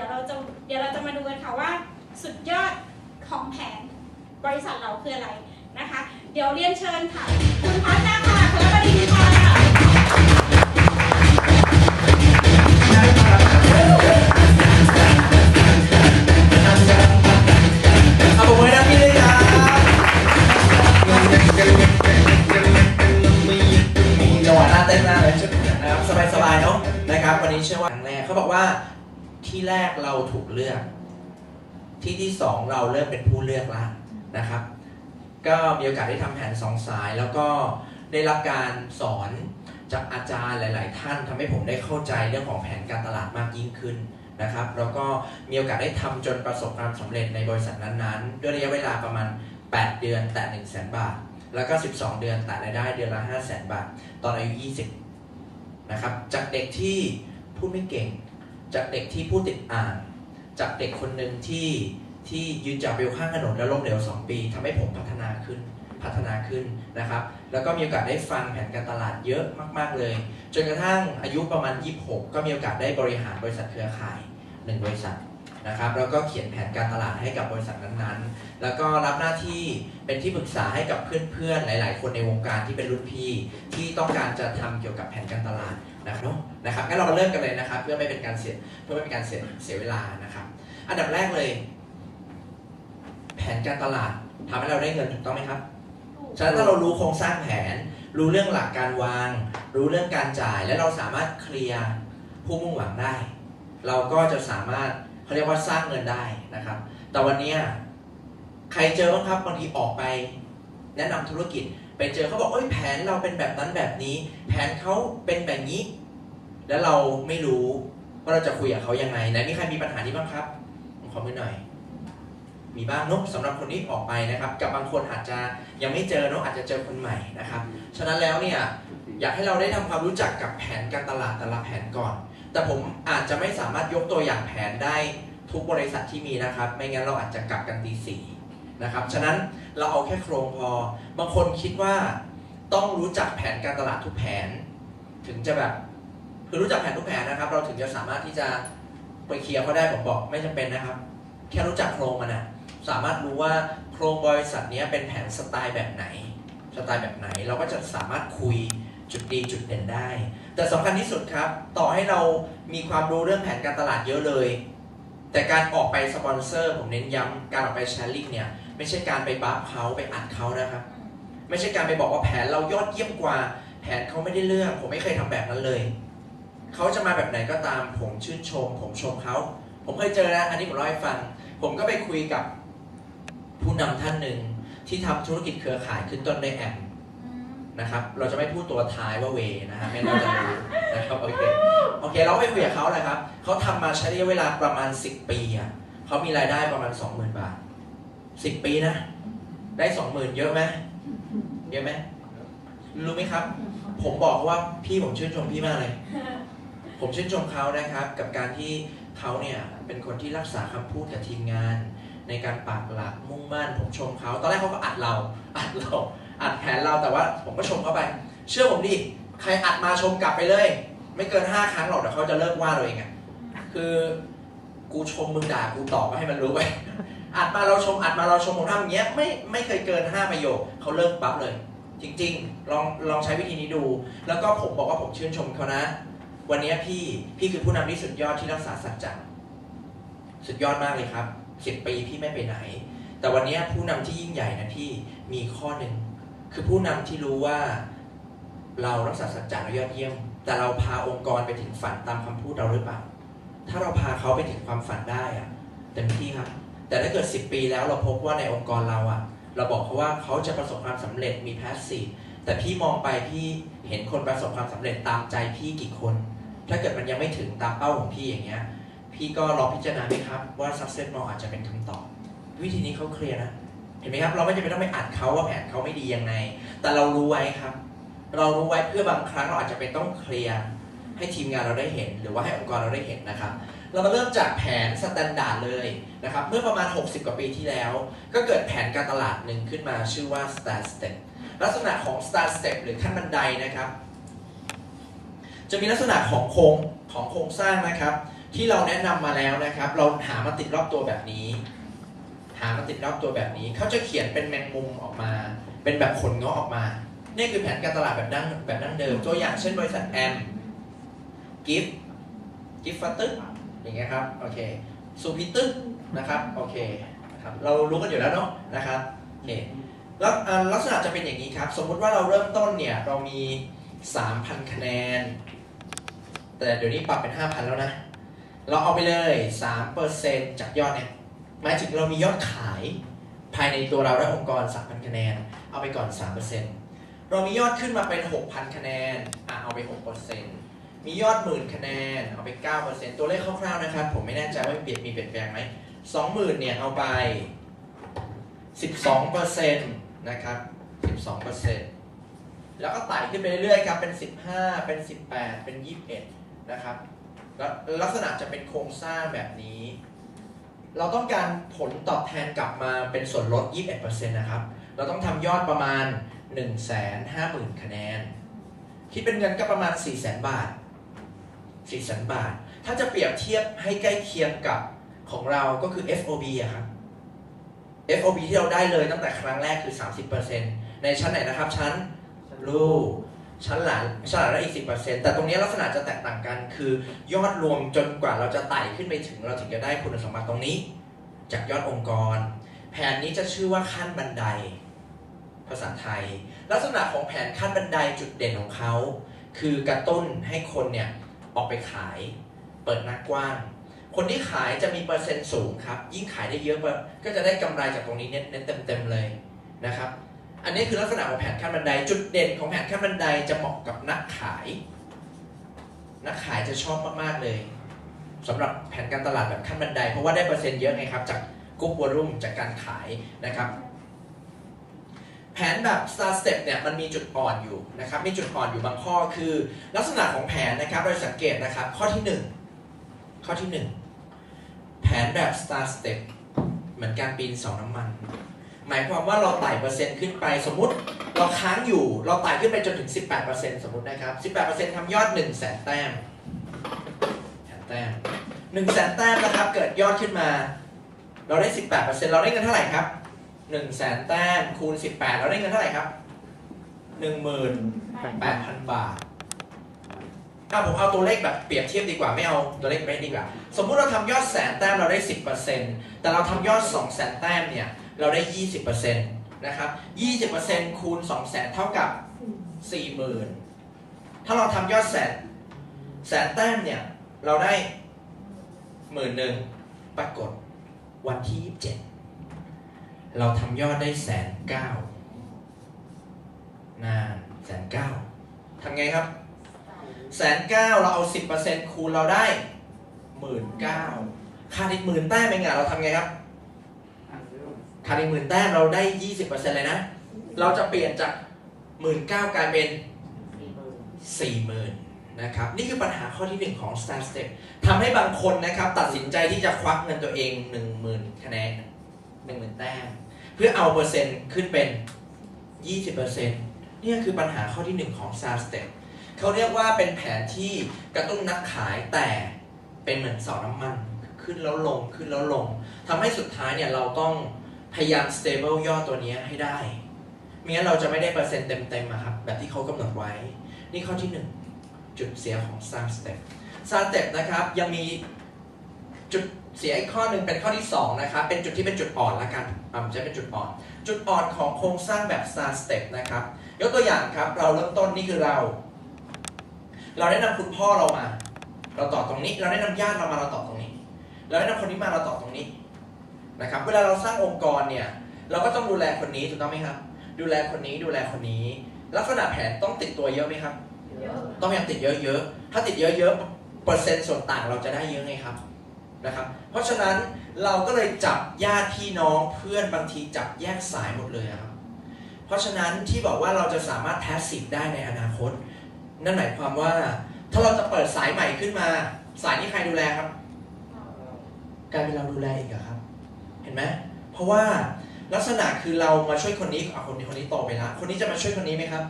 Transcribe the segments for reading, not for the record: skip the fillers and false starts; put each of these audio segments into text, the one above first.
ยวเราจะมาดูกันค่ะว่าสุดยอดของแผนบริษัทเราคืออะไรนะคะเดี๋ยวเรียนเชิญค่ะคุณพัฒนาค่ะคุณบดินทร์ค่ะเอาผมไว้นะพี่เลยครับจังหวะน่าเต้นมากเลยนะครับสบายๆเนาะนะครับวันนี้เชื่อว่าครั้งแรกเขาบอกว่าที่แรกเราถูกเลือกที่สองเราเริ่มเป็นผู้เลือกแล้วนะครับก็มีโอกาสได้ทำแผน2 สายแล้วก็ได้รับการสอนจากอาจารย์หลายๆท่านทำให้ผมได้เข้าใจเรื่องของแผนการตลาดมากยิ่งขึ้นนะครับแล้วก็มีโอกาสได้ทำจนประสบความสำเร็จในบริษัทนั้นๆด้วยระยะเวลาประมาณ8 เดือนแต่ 100,000 บาทแล้วก็12 เดือนแต่รายได้เดือนละ 500,000 บาทตอนอายุ20นะครับจากเด็กที่พูดไม่เก่งจากเด็กที่พูดติดอ่านจากเด็กคนหนึ่งที่ยืนจับเบลข้างถนนแล้วล้มเหลว2 ปีทำให้ผมพัฒนาขึ้นนะครับแล้วก็มีโอกาสได้ฟังแผนการตลาดเยอะมากๆเลยจนกระทั่งอายุประมาณ26ก็มีโอกาสได้บริหารบริษัทเครือข่าย1 บริษัทนะครับแล้วก็เขียนแผนการตลาดให้กับบริษัทนั้นๆแล้วก็รับหน้าที่เป็นที่ปรึกษาให้กับเพื่อนๆหลายๆคนในวงการที่เป็นรุ่นพี่ที่ต้องการจะทำเกี่ยวกับแผนการตลาดนะครับงั้นเรามาเริ่มกันเลยนะครับเพื่อไม่เป็นการเสียเวลานะครับอันดับแรกเลยแผนการตลาดทำให้เราได้เงินถูกต้องไหมครับฉะนั้นถ้าเรารู้โครงสร้างแผนรู้เรื่องหลักการวางรู้เรื่องการจ่ายและเราสามารถเคลียร์ผู้มุ่งหวังได้เราก็จะสามารถเขาเรียกว่าสร้างเงินได้นะครับแต่วันนี้ใครเจอบ้างครับบางทีออกไปแนะนำธุรกิจไปเจอเขาบอกเอ้ยแผนเราเป็นแบบนั้นแบบนี้แผนเขาเป็นแบบนี้แล้วเราไม่รู้ว่าเราจะคุยกับเขายังไงไหนมีใครมีปัญหานี้บ้างครับขอมือหน่อยมีบ้างเนาะสำหรับคนที่ออกไปนะครับกับบางคนอาจจะยังไม่เจอเนาะอาจจะเจอคนใหม่นะครับฉะนั้นแล้วเนี่ยอยากให้เราได้ทำความรู้จักกับแผนการตลาดแต่ละแผนก่อนแต่ผมอาจจะไม่สามารถยกตัวอย่างแผนได้ทุกบริษัทที่มีนะครับไม่งั้นเราอาจจะกลับกันตีสี่นะครับฉะนั้นเราเอาแค่โครงพอบางคนคิดว่าต้องรู้จักแผนการตลาดทุกแผนถึงจะแบบคือรู้จักแผนทุกแผนนะครับเราถึงจะสามารถที่จะไปเคลียร์เขาได้ผมบอกไม่จำเป็นนะครับแค่รู้จักโครงมันนะสามารถรู้ว่าโครงบริษัทนี้เป็นแผนสไตล์แบบไหนเราก็จะสามารถคุยจุดดีจุดเด่นได้แต่สำคัญที่สุดครับต่อให้เรามีความรู้เรื่องแผนการตลาดเยอะเลยแต่การออกไปสปอนเซอร์ผมเน้นย้ำการออกไปแชร์ลิงเนี่ยไม่ใช่การไปบัฟเขาไปอัดเขานะครับไม่ใช่การไปบอกว่าแผนเรายอดเยี่ยมกว่าแผนเขาไม่ได้เรื่องผมไม่เคยทำแบบนั้นเลยเขาจะมาแบบไหนก็ตามผมชื่นชมผมชมเขาผมเคยเจอนะอันนี้ผมเล่าให้ฟังผมก็ไปคุยกับผู้นำท่านหนึ่งที่ทำธุรกิจเครือข่ายขึ้นต้นด้วยแอมนะครับเราจะไม่พูดตัวท้ายว่าเวนะฮะไม่เราจะรู้นะครับโอเคเราไปคุยกับเขาเลยครับเขาทำมาใช้ระยะเวลาประมาณ10 ปีอ่ะเขามีรายได้ประมาณ 20,000 บาท10 ปีนะได้ 20,000 เยอะไหมรู้ไหมครับผมบอกว่าพี่ผมชื่นชมพี่มากเลยผมชื่นชมเขานะครับกับการที่เขาเนี่ยเป็นคนที่รักษาคำพูดกับทีมงานในการปักหลักมุ่งมั่นผมชมเขาตอนแรกเขาก็อัดแผนเราแต่ว่าผมก็ชมเขาไปเชื่อผมดิใครอัดมาชมกลับไปเลยไม่เกิน5 ครั้งหรอกเดี๋ยวเขาจะเลิกว่าเราเองอ่ะคือกูชมมึงด่ากูตอบมาให้มันรู้ไปอัดมาเราชมผมทำอย่างเงี้ยไม่เคยเกิน5 ประโยคเขาเลิกปั๊บเลยจริงๆลองใช้วิธีนี้ดูแล้วก็ผมบอกว่าผมชื่นชมเขานะวันนี้พี่คือผู้นำที่สุดยอดที่รักษาสัจจะสุดยอดมากเลยครับ10 ปีพี่ไม่ไปไหนแต่วันนี้ผู้นำที่ยิ่งใหญ่นะพี่มีข้อหนึ่งคือผู้นำที่รู้ว่าเรารักษาสัจจะเรายอดเยี่ยมแต่เราพาองค์กรไปถึงฝันตามคำพูดเราหรือเปล่าถ้าเราพาเขาไปถึงความฝันได้อะเต็มที่ครับแต่ถ้าเกิด10 ปีแล้วเราพบว่าในองค์กรเราอะเราบอกเขาว่าเขาจะประสบความสำเร็จมีแพสซีฟแต่พี่มองไปพี่เห็นคนประสบความสำเร็จตามใจพี่กี่คนถ้าเกิดมันยังไม่ถึงตามเป้าของพี่อย่างเงี้ยพี่ก็ลองพิจารณาไหมครับว่า success mall อาจจะเป็นคำตอบวิธีนี้เขาเคลียร์นะเห็นไหมครับเราไม่จำเป็นต้องไปอัดเขาว่าแผนเขาไม่ดียังไงแต่เรารู้ไว้ครับเรารู้ไว้เพื่อบางครั้งเราอาจจะเป็นต้องเคลียร์ให้ทีมงานเราได้เห็นหรือว่าให้องค์กรเราได้เห็นนะครับเรามาเริ่มจากแผนสแตนดาร์ดเลยนะครับเมื่อประมาณ60 กว่าปีที่แล้วก็เกิดแผนการตลาดหนึ่งขึ้นมาชื่อว่า Star Step ลักษณะของ Star Step หรือขั้นบันไดนะครับจะมีลักษณะของโครงสร้างนะครับ ที่เราแนะนำมาแล้วนะครับ เราหามาติดรอบตัวแบบนี้ หามาติดรอบตัวแบบนี้เขาจะเขียนเป็นแมงมุมออกมา เป็นแบบขนเงาะออกมานี่คือแผนการตลาดแบบดั้งเดิมตัวอย่างเช่นบริษัทแอมกิฟฟัตตึ๊อย่างเงี้ยครับโอเคซูพิตึ๊นะครับโอเคนะครับเรารู้กันอยู่แล้วเนาะนะครับโอเคแล้วลักษณะจะเป็นอย่างนี้ครับสมมุติว่าเราเริ่มต้นเนี่ยเรามี 3,000 คะแนนแต่เดี๋ยวนี้ปรับเป็น 5,000 แล้วนะเราเอาไปเลย 3% จากยอดเนี่ยหมายถึงเรามียอดขายภายในตัวเราและองค์กร 3,000 คะแนนเอาไปก่อน 3% เรามียอดขึ้นมาเป็น 6,000 คะแนนเอาไป 6%มียอด 10,000 คะแนนเอาไป 9% ตัวเลขคร่าวๆนะครับผมไม่แน่ใจว่ามีเปลี่ยนแปลงไหม 20,000 เนี่ยเอาไป 12% นะครับ 12% แล้วก็ไต่ขึ้นไปเรื่อยๆครับเป็น 15 เป็น 18 เป็น 21 นะครับแล้วลักษณะจะเป็นโครงสร้างแบบนี้ เราต้องการผลตอบแทนกลับมาเป็นส่วนลด 21% นะครับ เราต้องทำยอดประมาณ 150,000 คะแนน คิดเป็นเงินก็ประมาณ 400,000 บาท 400,000 บาท ถ้าจะเปรียบเทียบให้ใกล้เคียงกับของเราก็คือ FOB อะครับ FOB ที่เราได้เลยตั้งแต่ครั้งแรกคือ 30% ในชั้นไหนนะครับ ชั้นลูกชั้นหลังได้อีก 10% แต่ตรงนี้ลักษณะจะแตกต่างกันคือยอดรวมจนกว่าเราจะไต่ขึ้นไปถึงเราถึงจะได้คุณสมบัติตรงนี้จากยอดองค์กรแผนนี้จะชื่อว่าขั้นบันไดภาษาไทยลักษณะของแผนขั้นบันไดจุดเด่นของเขาคือกระตุ้นให้คนเนี่ยออกไปขายเปิดหน้ากว้างคนที่ขายจะมีเปอร์เซ็นต์สูงครับยิ่งขายได้เยอะก็จะได้กำไรจากตรงนี้เน้นเต็มเลยนะครับอันนี้คือลักษณะของแผนขั้นบันไดจุดเด่นของแผนขั้นบันไดจะเหมาะกับนักขายจะชอบมากๆเลยสำหรับแผนการตลาดแบบขั้นบันไดเพราะว่าได้เปอร์เซ็นต์เยอะไงครับจากกรุ๊ปวอลุ่มจากการขายนะครับแผนแบบ Star Step เนี่ยมันมีจุดอ่อนอยู่นะครับมีจุดอ่อนอยู่บางข้อคือลักษณะของแผนนะครับเราสังเกตนะครับข้อที่ 1 แผนแบบ Star Step เหมือนการปีนเสาน้ำมันหมายความว่าเราไต่เปอร์เซ็นต์ขึ้นไปสมมุติเราค้างอยู่เราไต่ขึ้นไปจนถึง 18% สมมุตินะครับ 18% ทำยอด 100,000 แต้ม 100,000 แต้มนะครับเกิดยอดขึ้นมาเราได้ 18% เราได้เงินเท่าไหร่ครับ 100,000 แต้มคูณ 18 เราได้เงินเท่าไหร่ครับ 18,000 บาทผมเอาตัวเลขแบบเปรียบเทียบดีกว่าไม่เอาตัวเลขเป๊ะดีกว่าสมมุติเราทำยอด100,000 แต้มเราได้ 10% แต่เราทำยอด 200,000 แต้มเนี่ยเราได้ 20% นะครับ 20% คูณ 200,000 เท่ากับ 40,000 ถ้าเราทำยอดแสนแต้มเนี่ยเราได้ 11,000 ปรากฏวันที่ 27เราทำยอดได้ 109,000 นาน109,000 ทำไงครับ 109,000 เราเอา 10% คูณเราได้ 19,000 ขาดอีก 10,000 แต้มเองเราทำไงครับขาดอีก 10,000 แต้มเราได้ 20% เลยนะเราจะเปลี่ยนจาก 19,000 กลายเป็น 40,000 นะครับนี่คือปัญหาข้อที่ 1 ของ Star Step ทำให้บางคนนะครับตัดสินใจที่จะควักเงินตัวเอง 10,000 คะแนน 10,000 แต้มเพื่อเอาเปอร์เซ็นต์ขึ้นเป็น 20% นี่คือปัญหาข้อที่ 1 ของ Star Step เขาเรียกว่าเป็นแผนที่กระตุ้นนักขายแต่เป็นเหมือนเสาน้ำมันขึ้นแล้วลงขึ้นแล้วลงทำให้สุดท้ายเนี่ยเราต้องพยายาม stable ยอดตัวนี้ให้ได้ไม่งั้นเราจะไม่ได้เปอร์เซ็นต์เต็มๆครับแบบที่เขากำหนดไว้นี่ข้อที่ 1 จุดเสียของ Star Step Star Step นะครับยังมีจุดเสียอีกข้อหนึ่งเป็นข้อที่ 2 นะครับเป็นจุดที่เป็นจุดอ่อนละกันจะเป็นจุดอ่อนของโครงสร้างแบบ Star Step นะครับยกตัวอย่างครับเราเริ่มต้นนี่คือเราได้นำคุณพ่อเรามาเราต่อตรงนี้เราได้นำญาติเรามาเราต่อตรงนี้เราได้นำคนนี้มาเราต่อตรงนี้นะครับเวลาเราสร้างองค์กรเนี่ยเราก็ต้องดูแลคนนี้ถูกต้องไหมครับดูแลคนนี้ดูแลคนนี้ลักษณะแผนต้องติดตัวเยอะไหมครับต้องพยายามติดเยอะๆถ้าติดเยอะๆเปอร์เซ็นต์ส่วนต่างเราจะได้เยอะไงครับนะครับเพราะฉะนั้นเราก็เลยจับญาติพี่น้องเพื่อนบางทีจับแยกสายหมดเลยครับเพราะฉะนั้นที่บอกว่าเราจะสามารถแพสซีฟได้ในอนาคตนั่นหมายความว่าถ้าเราจะเปิดสายใหม่ขึ้นมาสายนี้ใครดูแลครับกลายเป็นเราดูแลอีกครับเห็นไหมเพราะว่าลักษณะคือเรามาช่วยคนนี้คนนี้โตไปแล้วคนนี้จะมาช่วยคนนี้ไหมครับ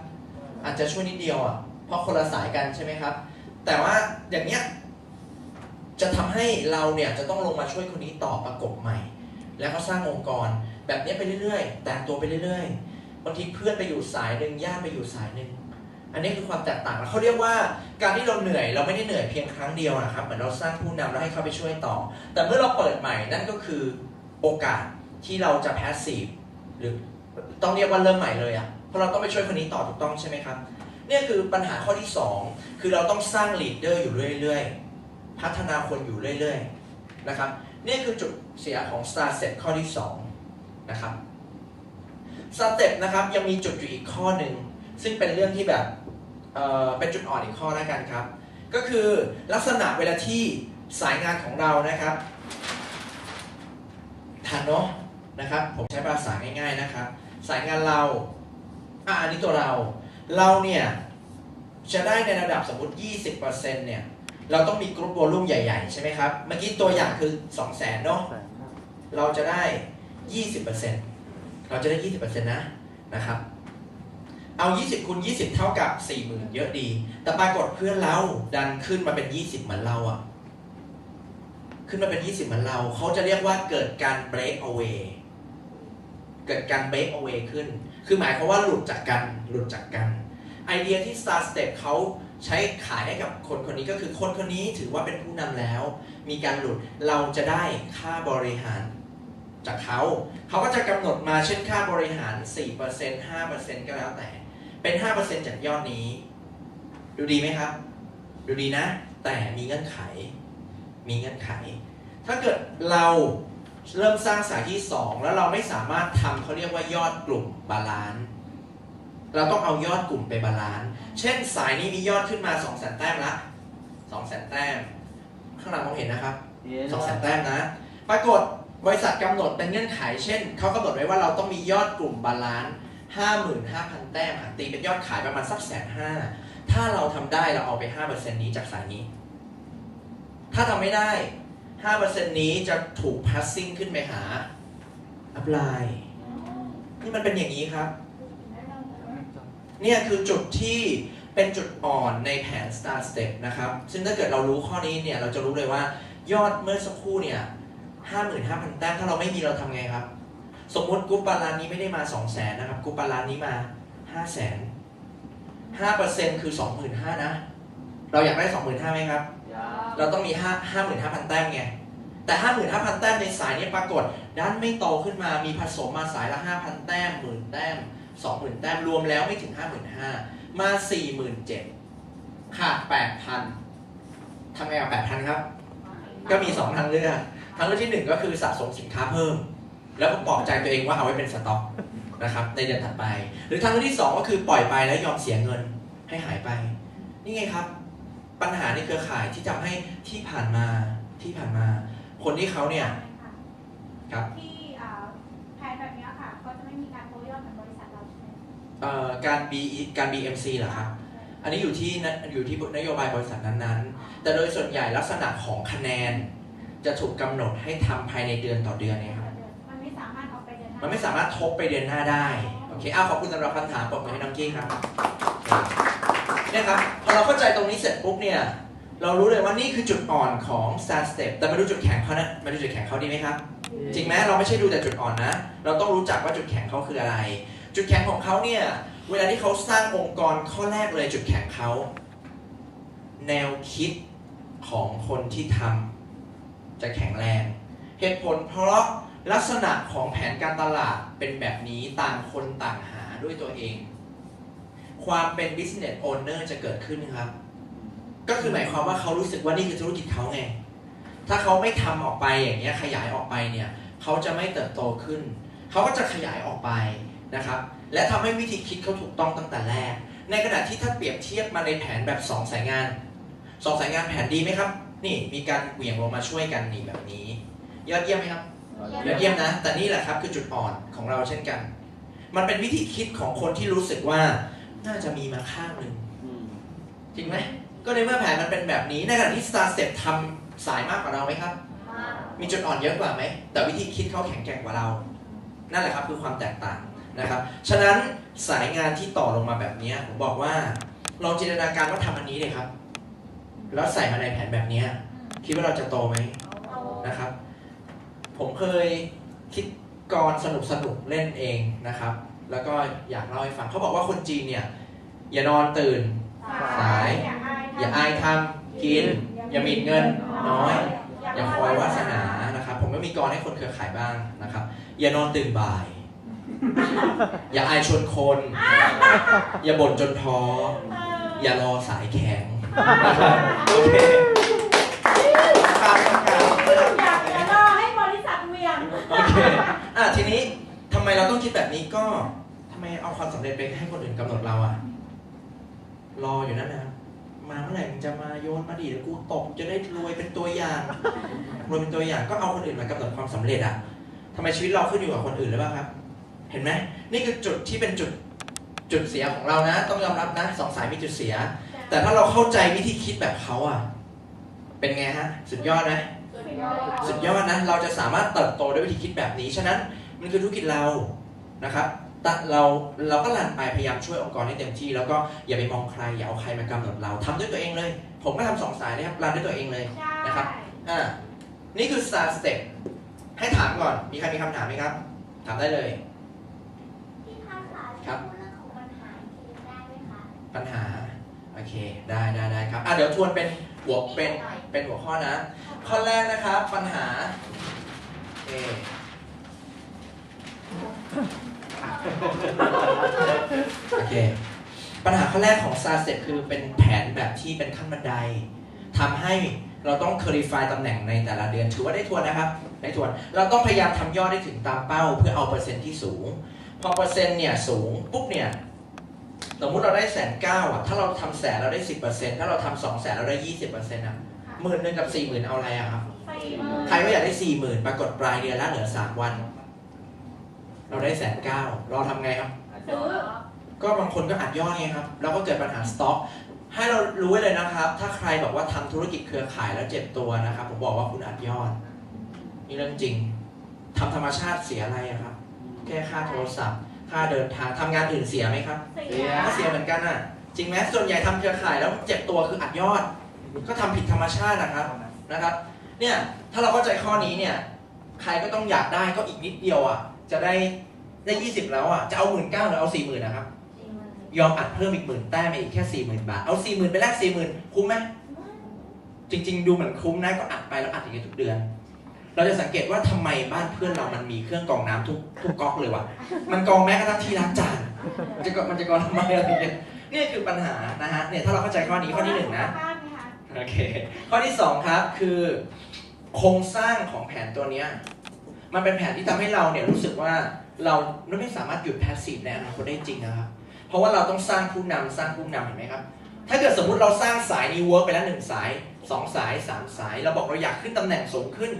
อาจจะช่วยนิดเดียวเพราะคนละสายกันใช่ไหมครับแต่ว่าอย่างเนี้ย จะทำให้เราเนี่ยจะต้องลงมาช่วยคนนี้ต่อประกบใหม่ แล้วก็สร้างองค์กรแบบนี้ไปเรื่อยๆแตกตัวไปเรื่อยๆบางทีเพื่อนไปอยู่สายหนึ่งญาติไปอยู่สายหนึ่งอันนี้คือความแตกต่างเขาเรียกว่าการที่เราเหนื่อยเราไม่ได้เหนื่อยเพียงครั้งเดียวนะครับเหมือนเราสร้างผู้นำแล้วให้เขาไปช่วยต่อแต่เมื่อเราเปิดใหม่นั่นก็คือโอกาสที่เราจะ passive หรือต้องเรียกว่าเริ่มใหม่เลยอ่ะเพราะเราต้องไปช่วยคนนี้ต่อถูกต้องใช่ไหมครับเนี่ยคือปัญหาข้อที่2คือเราต้องสร้าง leader อยู่เรื่อยๆพัฒนาคนอยู่เรื่อยๆนะครับนี่คือจุดเสียของ Star Step ข้อที่2นะครับ Star Step นะครับยังมีจุดอยู่อีกข้อหนึ่งซึ่งเป็นเรื่องที่แบบเป็นจุดอ่อนอีกข้อแล้วกันครับก็คือลักษณะเวลาที่สายงานของเรานะครับทันเนาะนะครับผมใช้ภาษาง่ายๆนะครับสายงานเราอันนี้ตัวเราเนี่ยจะได้ในระดับสมมติ 20% เนี่ยเราต้องมีกรุ๊ปวอลลุ่มใหญ่ๆใช่ไหมครับเมื่อกี้ตัวอย่างคือ 200,000 เนาะเราจะได้ 20% เราจะได้ 20% นะครับเอา20คูณ20เท่ากับ 40,000 เยอะดีแต่ปรากฏเพื่อนเราดันขึ้นมาเป็น20เหมือนเราอ่ะขึ้นมาเป็น20เหมือนเราเขาจะเรียกว่าเกิดการ break away เกิดการ break away ขึ้นคือหมายความว่าหลุดจากกันไอเดียที่ Star Step เขาใช้ขายให้กับคนคนนี้ก็คือคนคนนี้ถือว่าเป็นผู้นำแล้วมีการหลุดเราจะได้ค่าบริหารจากเขาก็จะกำหนดมาเช่นค่าบริหาร 4% 5% ก็แล้วแต่เป็น 5% จากยอดนี้ดูดีไหมครับดูดีนะแต่มีเงื่อนไขถ้าเกิดเราเริ่มสร้างสายที่2แล้วเราไม่สามารถทำเขาเรียกว่ายอดกลุ่มบาลานซ์เราต้องเอายอดกลุ่มไปบาลานซ์เช่นสายนี้มียอดขึ้นมา 200,000 แต้มละ 200,000 แต้มข้างหลังมองเห็นนะครับ 200,000 แต้มนะปรากฏบริษัทกำหนดเป็นเงื่อนไขเช่นเขากำหนดไว้ว่าเราต้องมียอดกลุ่มบาลานซ์ 55,000 แต้มตีเป็นยอดขายประมาณสัก 150,000 ถ้าเราทำได้เราเอาไป 5% นี้จากสายนี้ถ้าทำไม่ได้ 5% นี้จะถูก passing ขึ้นไปหา apply นี่มันเป็นอย่างนี้ครับเนี่ยคือจุดที่เป็นจุดอ่อนในแผน Star Step นะครับซึ่งถ้าเกิดเรารู้ข้อนี้เนี่ยเราจะรู้เลยว่ายอดเมื่อสักครู่เนี่ย 55,000 แต้มถ้าเราไม่มีเราทำไงครับสมมุติกรุ๊ปบาลานซ์นี้ไม่ได้มา 200,000 นะครับกรุ๊ปบาลานซ์นี้มา 500,000 5% คือ 25,000 นะเราอยากได้ 25,000 ไหมครับเราต้องมี 55,000 แต้มไงแต่ 55,000 แต้มในสายนี้ปรากฏด้านไม่โตขึ้นมามีผสมมาสายละ 5,000 แต้ม 10,000 แต้ม 20,000 แต้มรวมแล้วไม่ถึง 55,000 มา 47,000 ขาด 8,000 ทำไงกับ 8,000 ครับก็มี2ทางเลือกทางเลือกที่1ก็คือสะสมสินค้าเพิ่มแล้วก็ปลอบใจตัวเองว่าเอาไว้เป็นสต็อกนะครับในเดือนถัดไปหรือทางเลือกที่2ก็คือปล่อยไปแล้วยอมเสียเงินให้หายไปนี่ไงครับปัญหาในเครือข่ายที่ทำให้ที่ผ่านมาคนที่เขาเนี่ยครับที่แผนแบบนี้ค่ะก็จะไม่มีการโอนยอดเหมือนบริษัทเราใช่ไหมการ BMC เหรอครับอันนี้อยู่ที่นโยบายบริษัทนั้นๆแต่โดยส่วนใหญ่ลักษณะของคะแนนจะถูกกำหนดให้ทำภายในเดือนต่อเดือนเนี่ยครับมันไม่สามารถเอาไปเดือนหน้ามันไม่สามารถทบไปเดือนหน้าได้โอเคขอบคุณสำหรับคำถามปรบมือให้น้องกี้ครับเนี่ยครับพอเราเข้าใจตรงนี้เสร็จปุ๊บเนี่ยเรารู้เลยว่านี่คือจุดอ่อนของ Star Step แต่มาดูจุดแข็งเขานะมาดูจุดแข็งเขาดีไหมครับจริงไหมเราไม่ใช่ดูแต่จุดอ่อนนะเราต้องรู้จักว่าจุดแข็งเขาคืออะไรจุดแข็งของเขาเนี่ยเวลาที่เขาสร้างองค์กรข้อแรกเลยจุดแข็งเขาแนวคิดของคนที่ทำจะแข็งแรงเหตุผลเพราะลักษณะของแผนการตลาดเป็นแบบนี้ต่างคนต่างหาด้วยตัวเองความเป็น business owner จะเกิดขึ้นครับก็คือหมายความว่าเขารู้สึกว่านี่คือธุรกิจเขาไงถ้าเขาไม่ทำออกไปอย่างเงี้ยขยายออกไปเนี่ยเขาจะไม่เติบโตขึ้นเขาก็จะขยายออกไปนะครับและทำให้วิธีคิดเขาถูกต้องตั้งแต่แรกในขณะที่ถ้าเปรียบเทียบมาในแผนแบบ2 สายงานแผนดีไหมครับนี่มีการเหวี่ยงลงมาช่วยกันนี่แบบนี้ยอดเยี่ยมไหมครับยอดเยี่ยมนะแต่นี่แหละครับคือจุดอ่อนของเราเช่นกันมันเป็นวิธีคิดของคนที่รู้สึกว่าน่าจะมีมาข้างหนึ่งจริงไหมก็ในเมื่อแผนมันเป็นแบบนี้ในขณะที่ Star Step ทำสายมากกว่าเราไหมครับมีจุดอ่อนเยอะกว่าไหมแต่วิธีคิดเขาแข็งแกร่งกว่าเรานั่นแหละครับคือความแตกต่างนะครับฉะนั้นสายงานที่ต่อลงมาแบบนี้ผมบอกว่าลองจินตนาการว่าทำอันนี้เลยครับแล้วใส่มาในแผนแบบนี้ คิดว่าเราจะโตไหมนะครับ ผมเคยคิดกรสนุกเล่นเองนะครับ แล้วก็อยากเล่าให้ฟังเขาบอกว่าคนจีนเนี่ยอย่านอนตื่นสายอย่าอายทำกินอย่าหมิ่นเงินน้อยอย่าคอยวาสนานะครับผมก็มีกรให้คนเครือข่ายบ้างนะครับอย่านอนตื่นบ่ายอย่าอายชวนคนอย่าบ่นจนท้ออย่ารอสายแข็งโอเคอยากจะรอให้บริษัทเวียงโอเคทีนี้ทำไมเราต้องคิดแบบนี้ก็ทำไมเอาความสำเร็จไปให้คนอื่นกำหนดเราอะรออยู่นั่นนะมาเมื่อไหร่มึงจะมาโยนมาดิแล้วกูตกจะได้รวยเป็นตัวอย่างรวยเป็นตัวอย่างก็เอาคนอื่นมากำหนดความสำเร็จอะทำไมชีวิตเราขึ้นอยู่กับคนอื่นหรือเปล่าครับเห็นไหมนี่คือจุดที่เป็นจุดเสียของเรานะต้องยอมรับนะสองสายมีจุดเสียแต่ถ้าเราเข้าใจวิธีคิดแบบเขาอะเป็นไงฮะสุดยอดไหมสุดยอดนะเราจะสามารถเติบโตด้วยวิธีคิดแบบนี้ฉะนั้นมันคือธุรกิจเรานะครับแต่เราก็รันไปพยายามช่วยองค์กรให้เต็มที่แล้วก็อย่าไปมองใครอย่าเอาใครมากำหนดเราทำด้วยตัวเองเลยผมก็ทำสองสายเลยครับรันด้วยตัวเองเลยนะครับนี่คือ Star Step ให้ถามก่อนมีใครมีคำถามไหมครับถามได้เลยครับปัญหาโอเคได้ครับเดี๋ยวทวนเป็นหัวข้อนะข้อแรกนะครับปัญหาโอเคปัญหาข้อแรกของ Star Step คือเป็นแผนแบบที่เป็นขั้นบันไดทำให้เราต้อง clarify ตำแหน่งในแต่ละเดือนถือว่าได้ทวนนะครับได้ทวนเราต้องพยายามทำยอดได้ถึงตามเป้าเพื่อเอาเปอร์เซ็นต์ที่สูงพอเปอร์เซ็นต์เนี่ยสูงปุ๊บเนี่ยสมมุติเราได้190,000ถ้าเราทำ100,000เราได้ 10% ถ้าเราทำ200,000เราได้ 20% นะ10,000กับ 40,000เอาอะไรอะครับใครก็อยากได้ 40,000 ปรากฏปลายเดือนแล้วเหลือ3วันเราได้190,000เราทำไงครับก็บางคนก็อัดยอดไงครับแล้วก็เกิดปัญหาสต็อกให้เรารู้ไว้เลยนะครับถ้าใครบอกว่าทำธุรกิจเครือข่ายแล้วเจ็บตัวนะครับผมบอกว่าคุณอัดยอดนี่เรื่องจริงทำธรรมชาติเสียอะไรครับแค่ค่าโทรศัพท์ค่าเดินทางทำงานอื่นเสียไหมครับก็เสียเหมือนกันน่ะจริงไหมส่วนใหญ่ทำเครือข่ายแล้วเจ็บตัวคืออัดยอดก็ทำผิดธรรมชาตินะครับเนี่ยถ้าเราเข้าใจข้อนี้เนี่ยใครก็ต้องอยากได้ก็อีกนิดเดียวอ่ะจะได้20แล้วอ่ะจะเอา19,000หรือเอา40,000นะครับยอมอัดเพิ่มอีก10,000แต้มอีกแค่40,000 บาทเอา40,000ไปแลก40,000คุ้มไหมจริงๆดูเหมือนคุ้มนะก็อัดไปแล้วอัดอย่างนี้ทุกเดือนเราจะสังเกตว่าทำไมบ้านเพื่อนเรามันมีเครื่องกรองน้ำทุกก๊อกเลยวะมันกรองแม้กระทั่งที่ล้างจานมันจะกรองทำไมอะไรอย่างเงี้ยนี่คือปัญหานะฮะเนี่ยถ้าเราเข้าใจข้อนี้ข้อที่1นะโอเคข้อที่2ครับคือโครงสร้างของแผนตัวเนี้ยมันเป็นแผนที่ทำให้เราเนี่ยรู้สึกว่าเราไม่สามารถหยุดแพสซีฟในอนาคตได้จริงนะครับเพราะว่าเราต้องสร้างผู้นำเห็นไหมครับถ้าเกิดสมมุติเราสร้างสายนี้เวิร์กไปแล้ว1สาย2สาย3สายเราบอกเราอยากขึ้นตำแหน่งสูงขึ้น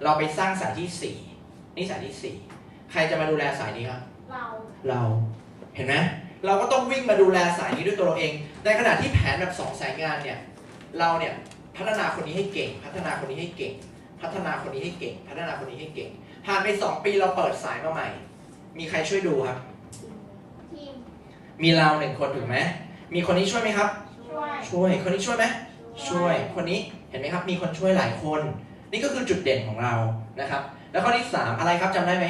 เราไปสร้างสายที่4นี่สายที่4ใครจะมาดูแลสายนี้ครับเราเห็นไหมเราก็ต้องวิ่งมาดูแลสายนี้ด้วยตัวเราเองในขณะที่แผนแบบ2สายงานเนี่ยเราเนี่ยพัฒนาคนนี้ให้เก่งพัฒนาคนนี้ให้เก่งพัฒนาคนนี้ให้เก่งพัฒนาคนนี้ให้เก่งผ่านไป2 ปีเราเปิดสายมาใหม่มีใครช่วยดูครับมีเรา1 คนถูกไหมมีคนนี้ช่วยไหมครับช่วยคนนี้ช่วยไหมช่วยคนนี้เห็นไหมครับมีคนช่วยหลายคนนี่ก็คือจุดเด่นของเรานะครับแล้วข้อที่3อะไรครับจำได้ไหม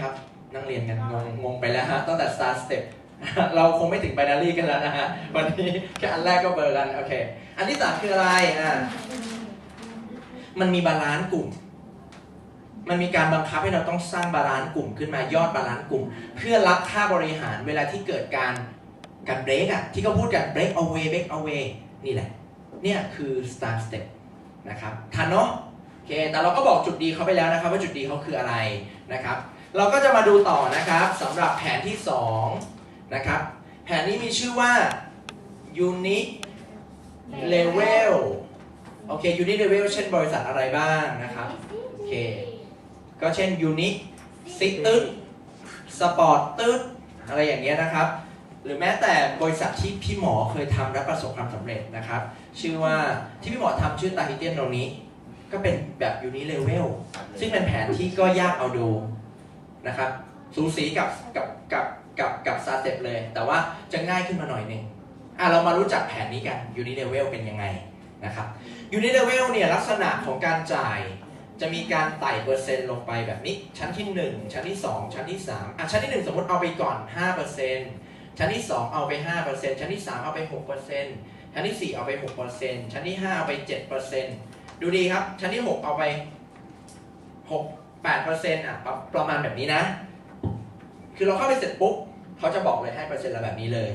ครับนั่งเรียนกันงงไปแล้วฮะตั้งแต่ Star Step เราคงไม่ถึง Binary กันแล้วนะฮะวันนี้แค่อันแรกก็เบอร์กันโอเคอันที่3คืออะไรมันมีบาลานซ์กลุ่มมันมีการบังคับให้เราต้องสร้างบาลานซ์กลุ่มขึ้นมายอดบาลานซ์กลุ่มเพื่อรับค่าบริหารเวลาที่เกิดการเบรกที่เขาพูดกัน break away นี่แหละเนี่ยคือ Star Step นะครับทันเนาะโอเคแต่เราก็บอกจุดดีเขาไปแล้วนะครับว่าจุดดีเขาคืออะไรนะครับเราก็จะมาดูต่อนะครับสำหรับแผนที่2นะครับแผนนี้มีชื่อว่า Unique Level โอเค Unique Level เช่นบริษัทอะไรบ้างนะครับโอเคก็เช่น Unique Sit Sport อะไรอย่างเงี้ยนะครับหรือแม้แต่บริษัทที่พี่หมอเคยทำและประสบความสำเร็จนะครับชื่อว่าที่พี่หมอทำชื่อตาฮิเตียนโนนี้ก็เป็นแบบ Unique Level ซึ่งเป็นแผนที่ก็ยากเอาดูนะครับสูสีกับStar Stepเลยแต่ว่าจะง่ายขึ้นมาหน่อยนึงเรามารู้จักแผนนี้กัน Unique Level เป็นยังไงนะครับ Unilevel เนี่ยลักษณะของการจ่ายจะมีการไต่เปอร์เซ็นต์ลงไปแบบนี้ชั้นที่1ชั้นที่2ชั้นที่3ชั้นที่1สมมติเอาไปก่อน 5% ชั้นที่2เอาไป 5% ชั้นที่3เอาไป 6% ชั้นที่4เอาไป 6% ชั้นที่5เอาไป 7% ดูดีครับชั้นที่6เอาไป 8% ประมาณแบบนี้นะคือเราเข้าไปเสร็จปุ๊บเขาจะบอกเลยให้เปอร์เซ็นต์ละแบบนี้เลย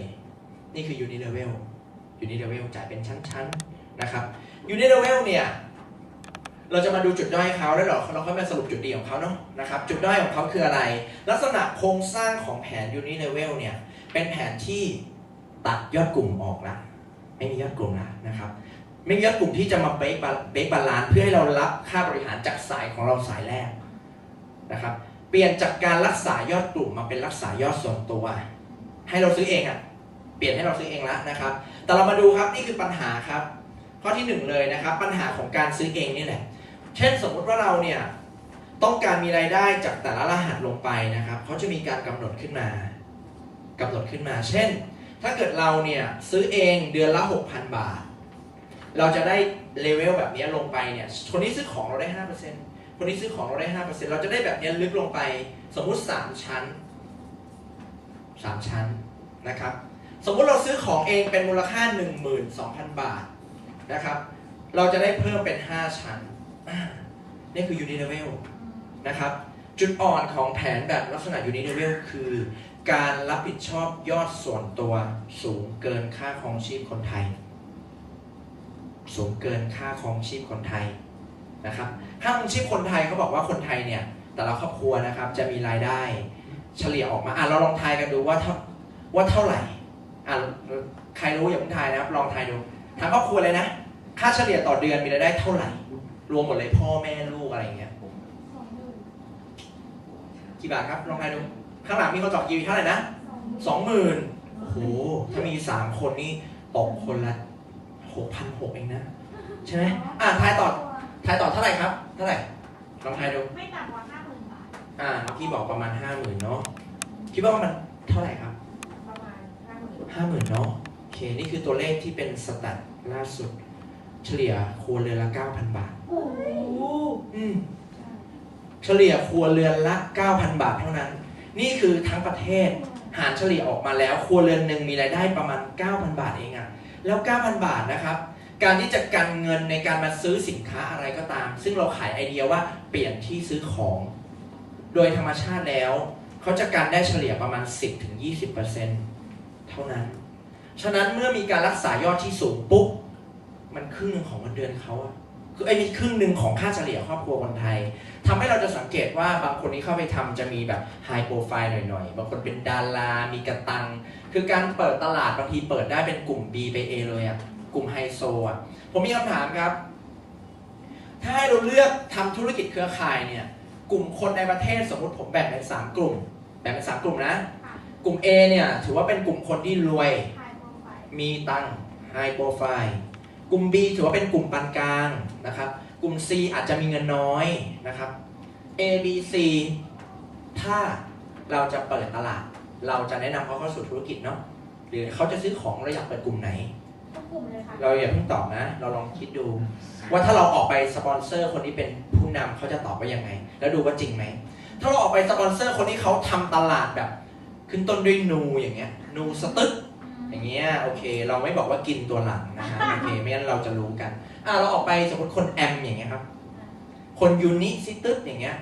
นี่คือ Unilevel จ่ายเป็นชั้นๆนะครับ Unilevel เนี่ยเราจะมาดูจุดด้อยเขาแล้วเราค่อยมาสรุปจุดดีของเขาเนาะนะครับจุดด้อยของเขาคืออะไรลักษณะโครงสร้างของแผน Unilevel เนี่ยเป็นแผนที่ตัดยอดกลุ่มออกละไม่มียอดกลุ่มละนะครับไม่มียอดกลุ่มที่จะมาเบรกบาลานซ์เพื่อให้เรารับค่าบริหารจากสายของเราสายแรกนะครับเปลี่ยนจากการรักษายอดกลุ่มมาเป็นรักษายอดส่วนตัวให้เราซื้อเองเปลี่ยนให้เราซื้อเองแล้วนะครับแต่เรามาดูครับนี่คือปัญหาครับข้อที่1เลยนะครับปัญหาของการซื้อเองนี่แหละเช่นสมมุติว่าเราเนี่ยต้องการมีรายได้จากแต่ละรหัสลงไปนะครับเขาจะมีการกำหนดขึ้นมาเช่นถ้าเกิดเราเนี่ยซื้อเองเดือนละ 6,000 บาทเราจะได้เลเวลแบบนี้ลงไปเนี่ยคนที่ซื้อของเราได้ 5% คนที่ซื้อของเราได้ 5% เราจะได้แบบนี้ลึกลงไปสมมุติ3ชั้นนะครับสมมุติเราซื้อของเองเป็นมูลค่า 12,000 บาทนะครับเราจะได้เพิ่มเป็น5ชั้นนี่คือ Unilevel นะครับจุดอ่อนของแผนแบบลักษณะ Unilevel คือการรับผิดชอบยอดส่วนตัวสูงเกินค่าครองชีพคนไทยนะครับค่าครองชีพคนไทยเขาบอกว่าคนไทยเนี่ยแต่ละครอบครัวนะครับจะมีรายได้เฉลี่ยออกมาเราลองทายกันดูว่าเท่าไหร่ใครรู้อย่าเพิ่งทายนะครับลองทายดูทั้งครอบครัวเลยนะค่าเฉลี่ยต่อเดือนมีรายได้เท่าไหร่รวมหมดเลยพ่อแม่ลูกอะไรอย่างเงี้ยกี่บาทครับลองทายดูข้างหลังมีคนตอบกี่เท่าไหร่นะ 20,000 โอ้โหถ้ามี3คนนี่ตกคนละ 6,600 เองนะใช่ไหมทายต่อเท่าไหร่ครับเท่าไหร่ลองทายดูไม่ต่ำกว่า 50,000 บาทเมื่อกี้บอกประมาณ 50,000 เนาะคิดว่ามันเท่าไหร่ครับประมาณ 50,000 เนาะโอเคนี่คือตัวเลขที่เป็นสแตทล่าสุดเฉลี่ยครัวเรือนละ 9,000 บาทโอ้โหเฉลี่ยครัวเรือนละ 9,000 บาทเท่านั้นนี่คือทั้งประเทศหารเฉลี่ยออกมาแล้วครัวเรือนหนึ่งมีรายได้ประมาณ 9,000 บาทเองแล้ว 9,000 บาทนะครับการที่จะกันเงินในการมาซื้อสินค้าอะไรก็ตามซึ่งเราขายไอเดียว่าเปลี่ยนที่ซื้อของโดยธรรมชาติแล้วเขาจะกันได้เฉลี่ยประมาณ 10-20% เท่านั้นฉะนั้นเมื่อมีการรักษายอดที่สูงปุ๊บมันครึ่งนึงของเงินเดือนเขาคือมีครึ่งนึงของค่าเฉลี่ยครอบครัวคนไทยทำให้เราจะสังเกตว่าบางคนที่เข้าไปทำจะมีแบบไฮโปรไฟล์หน่อยๆบางคนเป็นดารามีกระตังคือการเปิดตลาดบางทีเปิดได้เป็นกลุ่ม B ไป A เลยกลุ่มไฮโซผมมีคำถามครับถ้าให้เราเลือกทำธุรกิจเครือข่ายเนี่ยกลุ่มคนในประเทศสมมุติผมแบ่งเป็น3 กลุ่มนะกลุ่ม A เนี่ยถือว่าเป็นกลุ่มคนที่รวยมีตังไฮโปรไฟล์กลุ่ม B ถือว่าเป็นกลุ่มปานกลางนะครับกลุ่ม C อาจจะมีเงินน้อยนะครับ A B C ถ้าเราจะเปิดตลาดเราจะแนะนำเขาเข้าสู่ธุรกิจเนาะหรือเขาจะซื้อของเราอยากเปิดกลุ่มไหนเราอย่าเพิ่งตอบนะเราลองคิดดูว่าถ้าเราออกไปสปอนเซอร์คนที่เป็นผู้นำเขาจะตอบว่ายังไงแล้วดูว่าจริงไหมถ้าเราออกไปสปอนเซอร์คนที่เขาทำตลาดแบบขึ้นต้นด้วยนูอย่างเงี้ยนูสตึ๊กอย่างเงี้ยโอเคเราไม่บอกว่ากินตัวหลังนะฮะโอเคไม่งั้นเราจะรู้กันเราออกไปสมมติคนแอมอย่างเงี้ยครับคนยูนิซิตึ๊กอย่างเงี้ย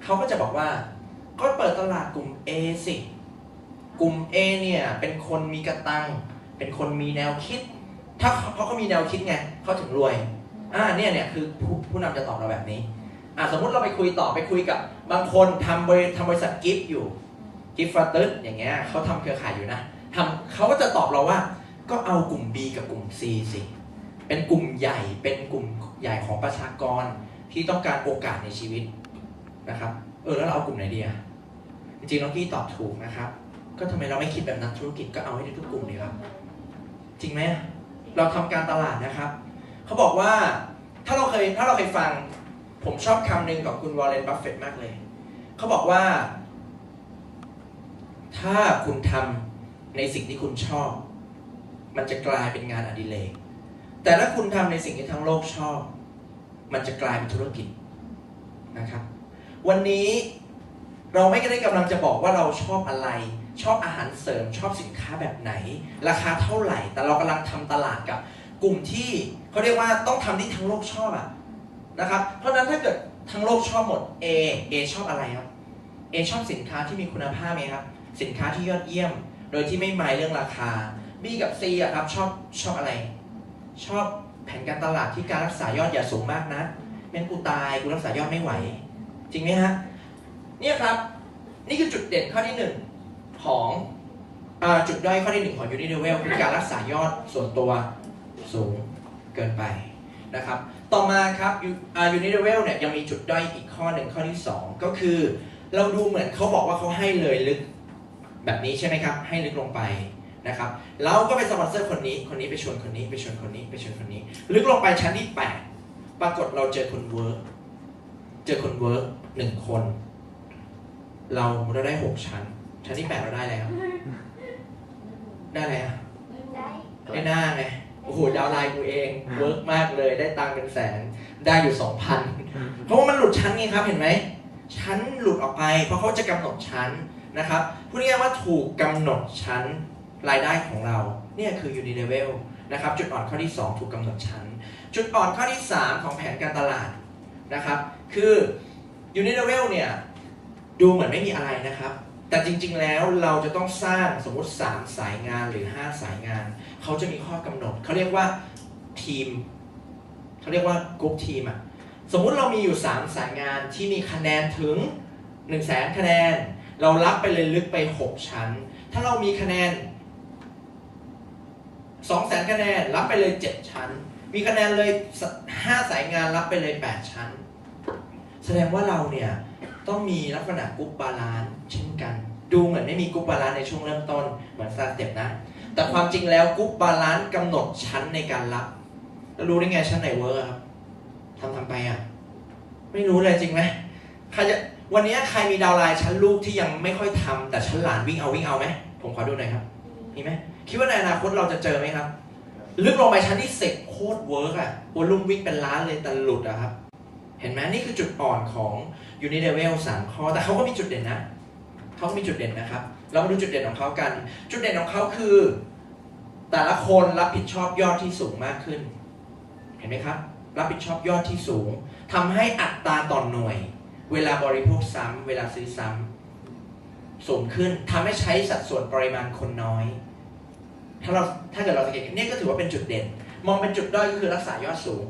เขาก็จะบอกว่าก็เปิดตลาดกลุ่ม A สิกลุ่ม A เนี่ยเป็นคนมีกระตังเป็นคนมีแนวคิดถ้าเขามีแนวคิดไงเขาถึงรวยเนี่ยคือผู้นำจะตอบเราแบบนี้สมมุติเราไปคุยกับบางคนทำบริษัทกิฟต์อยู่กิฟต์ฟาร์ตึ๊ดอย่างเงี้ยเขาทำเครือข่ายอยู่นะเขาก็จะตอบเราว่าก็เอากลุ่ม B กับกลุ่ม C สิเป็นกลุ่มใหญ่เป็นกลุ่มใหญ่ของประชากรที่ต้องการโอกาสในชีวิตนะครับแล้วเราเอากลุ่มไหนดีจริงๆน้องกี้ตอบถูกนะครับก็ทำไมเราไม่คิดแบบนักธุรกิจก็เอาให้ได้ทุกกลุ่มดีครับจริงไหมเราทำการตลาดนะครับเขาบอกว่าถ้าเราเคยฟังผมชอบคำหนึ่งของคุณวอร์เรน บัฟเฟตต์มากเลยเขาบอกว่าถ้าคุณทำในสิ่งที่คุณชอบมันจะกลายเป็นงานอดิเรก แต่ถ้าคุณทำในสิ่งที่ทั้งโลกชอบ มันจะกลายเป็นธุรกิจนะครับวันนี้เราไม่ได้กำลังจะบอกว่าเราชอบอะไรชอบอาหารเสริมชอบสินค้าแบบไหนราคาเท่าไหร่แต่เรากำลังทำตลาดกับกลุ่มที่เขาเรียกว่าต้องทำที่ทั้งโลกชอบนะครับเพราะฉะนั้นถ้าเกิดทั้งโลกชอบหมด A ชอบอะไรครับ A ชอบสินค้าที่มีคุณภาพไหมครับสินค้าที่ยอดเยี่ยมโดยที่ไม่หมายเรื่องราคา B กับ C ครับชอบอะไรชอบแผนการตลาดที่การรักษายอดอย่าสูงมากนะแม้กูตายกูรักษายอดไม่ไหวจริงไหมฮะเนี่ยครับนี่คือจุดเด่นข้อที่1ของจุดด้อยข้อที่1ของ Unilevel คือการรักษายอดส่วนตัวสูงเกินไปนะครับต่อมาครับUnilevel เนี่ยยังมีจุดด้อยอีกข้อหนึ่งข้อที่2ก็คือเราดูเหมือนเขาบอกว่าเขาให้เลยลึกแบบนี้ใช่ไหมครับให้ลึกลงไปนะครับเราก็ไปสปอนเซอร์คนนี้ไปชวนคนนี้ไปชวนคนนี้ไปชวนคนนี้ลึกลงไปชั้นที่8ปรากฏเราเจอคนเวิร์ก1 คนเราได้6ชั้นที่8เราได้แล้วได้อะไรอ่ะได้หน้าไงโอ้โหดาวไลน์กูเองเวิร์กมากเลยได้ตังค์เป็นแสนได้อยู่ 2,000 เพราะว่ามันหลุดชั้นไงครับเห็นไหมชั้นหลุดออกไปเพราะเขาจะกำหนดชั้นนะครับพูดง่ายๆว่าถูกกำหนดชั้นรายได้ของเราเนี่ยคือ Unilevel นะครับจุดอ่อนข้อที่2ถูกกำหนดชั้นจุดอ่อนข้อที่3ของแผนการตลาดนะครับคือ Unilevel เนี่ยดูเหมือนไม่มีอะไรนะครับแต่จริงๆแล้วเราจะต้องสร้างสมมติ3สายงานหรือ5สายงานเขาจะมีข้อกำหนดเขาเรียกว่าทีมเขาเรียกว่ากรุ๊ปทีมสมมุติเรามีอยู่3สายงานที่มีคะแนนถึง 100,000 คะแนนเรารับไปเลยลึกไป6ชั้นถ้าเรามีคะแนน 200,000 คะแนนรับไปเลย7ชั้นมีคะแนนเลย5สายงานรับไปเลย8ชั้นแสดงว่าเราเนี่ยต้องมีลักษณะกรุ๊ปบาลานซ์เช่นกันดูเหมือนไม่มีกรุ๊ปบาลานซ์ในช่วงเริ่มต้นเหมือนสเต็ปนะแต่ความจริงแล้วกรุ๊ปบาลานซ์กำหนดชั้นในการรับแล้วรู้ได้ไงชั้นไหนเวิร์กครับทำไปไม่รู้เลยจริงไหมใครจะวันนี้ใครมีดาวไลน์ชั้นลูกที่ยังไม่ค่อยทำแต่ชั้นหลานวิ่งเอาไหมผมขอดูหน่อยครับมีไหมคิดว่าในอนาคตเราจะเจอไหมครับลึกลงไปชั้นที่10โคตรเวิร์กวอลลุ่มวิ่งเป็นล้านเลยแต่หลุดครับเห็นไหมนี่คือจุดอ่อนของUnilevel 3 ข้อแต่เขาก็มีจุดเด่นนะเขาก็มีจุดเด่นนะครับเรามาดูจุดเด่นของเขากันจุดเด่นของเขาคือแต่ละคนรับผิดชอบยอดที่สูงมากขึ้นเห็นไหมครับรับผิดชอบยอดที่สูงทำให้อัตราต่อหน่วยเวลาบริโภคซ้ำเวลาซื้อซ้ำสูงขึ้นทำให้ใช้สัดส่วนปริมาณคนน้อยถ้าเกิดเราสังเกตนี่ก็ถือว่าเป็นจุดเด่นมองเป็นจุดด้อยก็คือรักษายอดสูง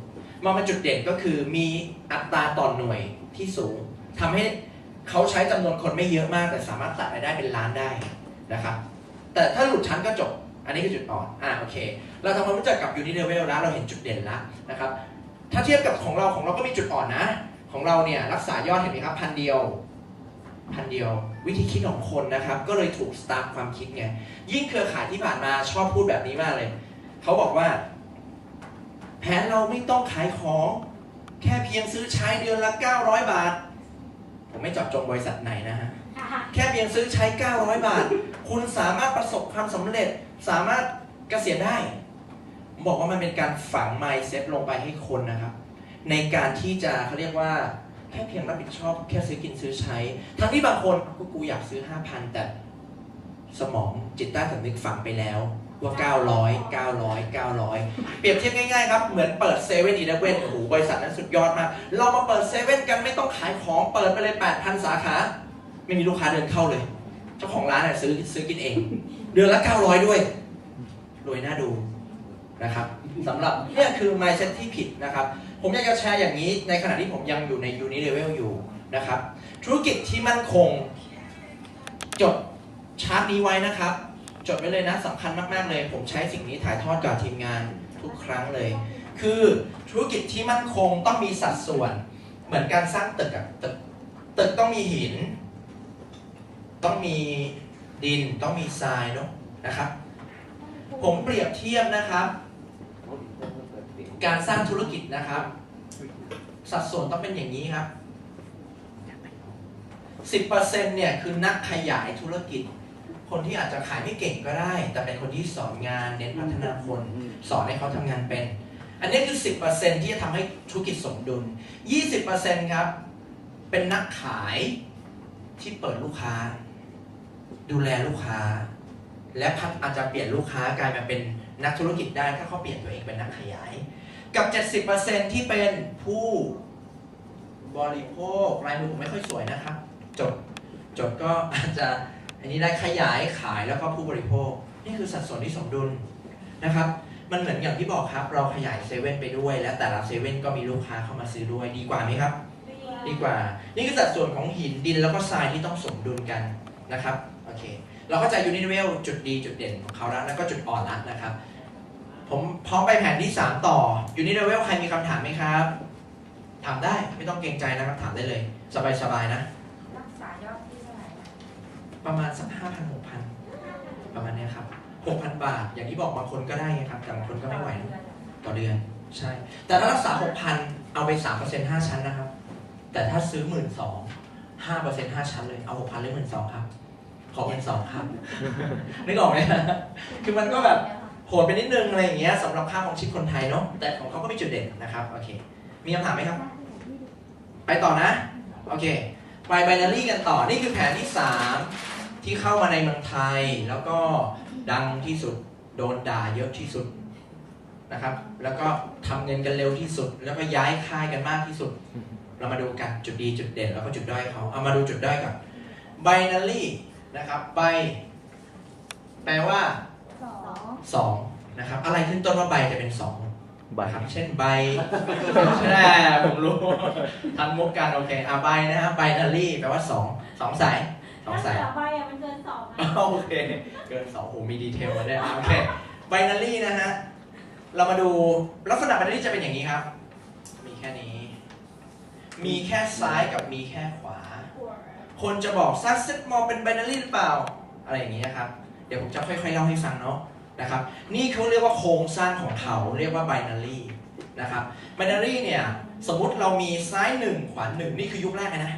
มองเป็นจุดเด่นก็คือมีอัตราต่อหน่วยที่สูงทำให้เขาใช้จำนวนคนไม่เยอะมากแต่สามารถตัดรายได้เป็นล้านได้นะครับแต่ถ้าหลุดชั้นก็จบอันนี้คือจุดอ่อนโอเคเราทำความรู้จักกับ Unilevel แล้วเราเห็นจุดเด่นแล้วนะครับถ้าเทียบกับของเราก็มีจุดอ่อนนะของเราเนี่ยรักษายอดเห็นไหมครับ1,000 เดียววิธีคิดของคนนะครับก็เลยถูกสตาร์ทความคิดไงยิ่งเครือข่ายที่ผ่านมาชอบพูดแบบนี้มากเลยเขาบอกว่าแผนเราไม่ต้องขายของแค่เพียงซื้อใช้เดือนละ900 บาทผมไม่เจาะจงบริษัทไหนนะฮะแค่เพียงซื้อใช้900 บาทคุณสามารถประสบความสำเร็จสามารถเกษียณได้ผมบอกว่ามันเป็นการฝัง mindset ลงไปให้คนนะครับในการที่จะเขาเรียกว่าแค่เพียงรับผิดชอบแค่ซื้อกินซื้อใช้ทั้งที่บางคนกูอยากซื้อ 5,000 แต่สมองจิตใต้สำนึกฝังไปแล้วว่า900 เปรียบเทียบง่ายๆครับเหมือนเปิดเซเว่นอีเลฟเว่นโอ้โหบริษัทนั้นสุดยอดมากเรามาเปิดเซเว่นกันไม่ต้องขายของเปิดไปเลย 8,000 สาขาไม่มีลูกค้าเดินเข้าเลยเจ้าของร้านซื้อกินเองเดือนละ900ด้วยรวยน่าดูนะครับสำหรับเนี่ยคือ mindset ที่ผิดนะครับผมอยากจะแชร์อย่างนี้ในขณะที่ผมยังอยู่ใน Unilevel อยู่นะครับธุรกิจที่มั่นคงจดชาร์ตนี้ไว้นะครับจดไว้เลยนะสำคัญมากๆเลยผมใช้สิ่งนี้ถ่ายทอดกับทีมงานทุกครั้งเลยคือธุรกิจที่มั่นคงต้องมีสัดส่วนเหมือนการสร้างตึกตึกต้องมีหินต้องมีดินต้องมีทรายเนาะนะครับผมเปรียบเทียบนะครับการสร้างธุรกิจนะครับสัดส่วนต้องเป็นอย่างนี้ครับ 10% เนี่ยคือนักขยายธุรกิจคนที่อาจจะขายไม่เก่งก็ได้แต่เป็นคนที่สอนงานเน้นพัฒนาคนสอนให้เขาทำงานเป็น อันนี้คือ 10% ที่จะทำให้ธุรกิจสมดุล 20% ครับเป็นนักขายที่เปิดลูกค้าดูแลลูกค้าและอาจจะเปลี่ยนลูกค้ากลายมาเป็นนักธุรกิจได้ถ้าเขาเปลี่ยนตัวเองเป็นนักขยายกับ 70% ที่เป็นผู้บริโภคลายมือผมไม่ค่อยสวยนะครับจดก็อาจจะอันนี้ได้ขยายขายแล้วก็ผู้บริโภคนี่คือสัดส่วนที่สมดุลนะครับมันเหมือนอย่างที่บอกครับเราขยายเซเว่นไปด้วยและแต่ละเซเว่นก็มีลูกค้าเข้ามาซื้อด้วยดีกว่าไหมครับดีกว่านี่คือสัดส่วนของหินดินแล้วก็ทรายที่ต้องสมดุลกันนะครับโอเคเราเข้าใจยูนิเวลจุดดีจุดเด่นของเขาแล้วก็จุดอ่อนแล้วนะครับผมพร้อมไปแผนที่3ต่อยูนิเวลใครมีคำถามไหมครับถามได้ไม่ต้องเกรงใจนะครับถามได้เลยสบายๆนะรักษายอดที่เท่าไหร่ประมาณสัก 5,000 6,000 ประมาณนี้ครับ 6,000 บาทอย่างที่บอกบางคนก็ได้ครับแต่บางคนก็ไม่ไหวต่อเดือนใช่แต่ถ้ารักษา 6,000 เอาไป 3% 5 ชั้นนะครับแต่ถ้าซื้อ 12,000 5% 5 ชั้นเลยเอา 6,000 หรือ 12,000 ครับขอ 12,000 ครับนึกออกไหมคือมันก็แบบโหดไปนิดนึงอะไรอย่างเงี้ยสำหรับค่าของชีพคนไทยเนาะแต่ของเขาก็มีจุดเด่นนะครับโอเคมีคำถามไหมครับไปต่อนะโอเคไปไบนารี่กันต่อนี่คือแผนที่3ที่เข้ามาในเมืองไทยแล้วก็ดังที่สุดโดนด่าเยอะที่สุดนะครับแล้วก็ทำเงินกันเร็วที่สุดแล้วก็ย้ายค่ายกันมากที่สุดเรามาดูกันจุดดีจุดเด่นแล้วก็จุดด้อยเขาเอามาดูจุดด้อยกับไบนารี่นะครับไบแปลว่า2นะครับอะไรขึ้นต้นว่าใบจะเป็น2ใบครับเช่นใบใช่ผมรู้ทันมุกกันโอเคใบนะฮะไบนารี่แปลว่า2สาย2สายใบมันเกิน2นะโอเคเกิน2โอ้มีดีเทลมาด้วยโอเคไบนารี่นะฮะเรามาดูลักษณะไบนารี่จะเป็นอย่างนี้ครับมีแค่นี้มีแค่ซ้ายกับมีแค่ขวาคนจะบอกซักเซ็ตมอเป็นไบนารี่หรือเปล่าอะไรอย่างนี้นะครับเดี๋ยวผมจะค่อยๆเล่าให้ฟังเนาะนะครับนี่เขาเรียกว่าโครงสร้างของเขาเรียกว่าไบนารี่นะครับไบนารี่เนี่ยสมมุติเรามีซ้าย1ขวา1นี่คือยุคแรกเลยนะ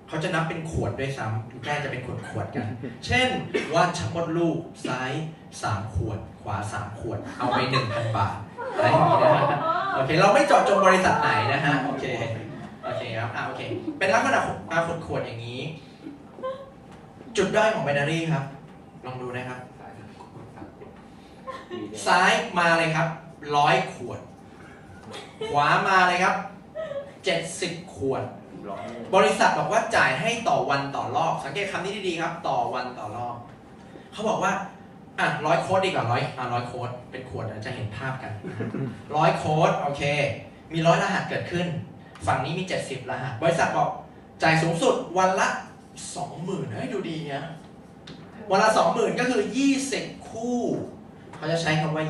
เขาจะนับเป็นขวดด้วยซ้ำยุคแรกจะเป็นขวดกันเช่นว่านชักมดลูกซ้าย3ขวดขวา3ขวดเอาไป 1,000 บาทอะไรอย่างนี้นะโอเคเราไม่เจาะจงบริษัทไหนนะฮะโอเคครับโอเคเป็นลักษณะขวดอย่างนี้จุดด้อยของไบนารี่ครับลองดูนะครับซ้ายมาเลยครับ100 ขวดขวามาเลยครับ70 ขวดบริษัทบอกว่าจ่ายให้ต่อวันต่อรอบสังเกตคำนี้ดีๆครับต่อวันต่อรอบเขาบอกว่า100 โค้ดดีกว่า100 โค้ดเป็นขวดจะเห็นภาพกัน100 โค้ดโอเคมี100 รหัสเกิดขึ้นฝั่งนี้มี70 รหัสบริษัทบอกจ่ายสูงสุดวันละ 20,000ให้ดูดีเนี่ยวันละ 20,000 ก็คือ20 คู่เขาจะใช้คำว่า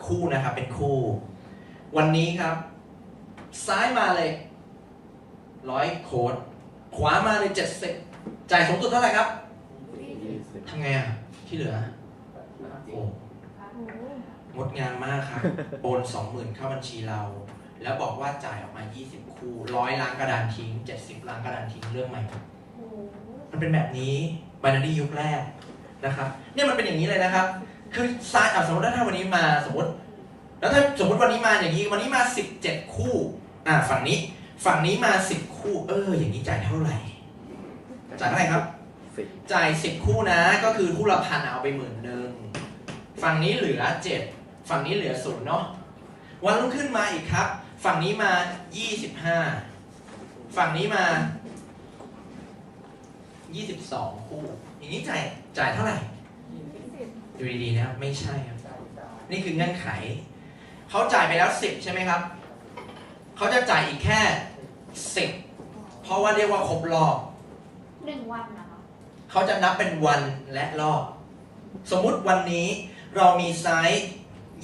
คู่นะครับเป็นคู่วันนี้ครับซ้ายมาเลย100 โค้ดขวามาเลย70จ่ายสูงสุดเท่าไหร่ครับทำไงที่เหลือโอ้งดงามมากครับโอน 20,000 เข้าบัญชีเราแล้วบอกว่าจ่ายออกมา20 คู่100 ล้างกระดานทิ้ง70 ล้างกระดานทิ้งเรื่องใหม่มันเป็นแบบนี้ไบนารี่ยุคแรกนะครับเนี่ยมันเป็นอย่างนี้เลยนะครับคือซ้ายสมมติถ้าวันนี้มาสมมติแล้วถ้าสมมติวันนี้มาอย่างนี้วันนี้มา17 คู่ฝั่งนี้มา10 คู่อย่างนี้จ่ายเท่าไหร่จ่ายเท่าไหร่ครับจ่าย10 คู่นะก็คือคู่ละ1,000เอาไป10,000ฝั่งนี้เหลือ7ฝั่งนี้เหลือ0เนาะวันรุ่งขึ้นมาอีกครับฝั่งนี้มา25ฝั่งนี้มา22 คู่อย่างนี้จ่ายเท่าไหร่ดูดีๆนะไม่ใช่ครับนี่คือเงื่อนไขเขาจ่ายไปแล้ว10ใช่ไหมครับเขาจะจ่ายอีกแค่10เพราะว่าเรียกว่าครบรอบ1 วันนะคะเขาจะนับเป็นวันและรอบสมมุติวันนี้เรามีไซส์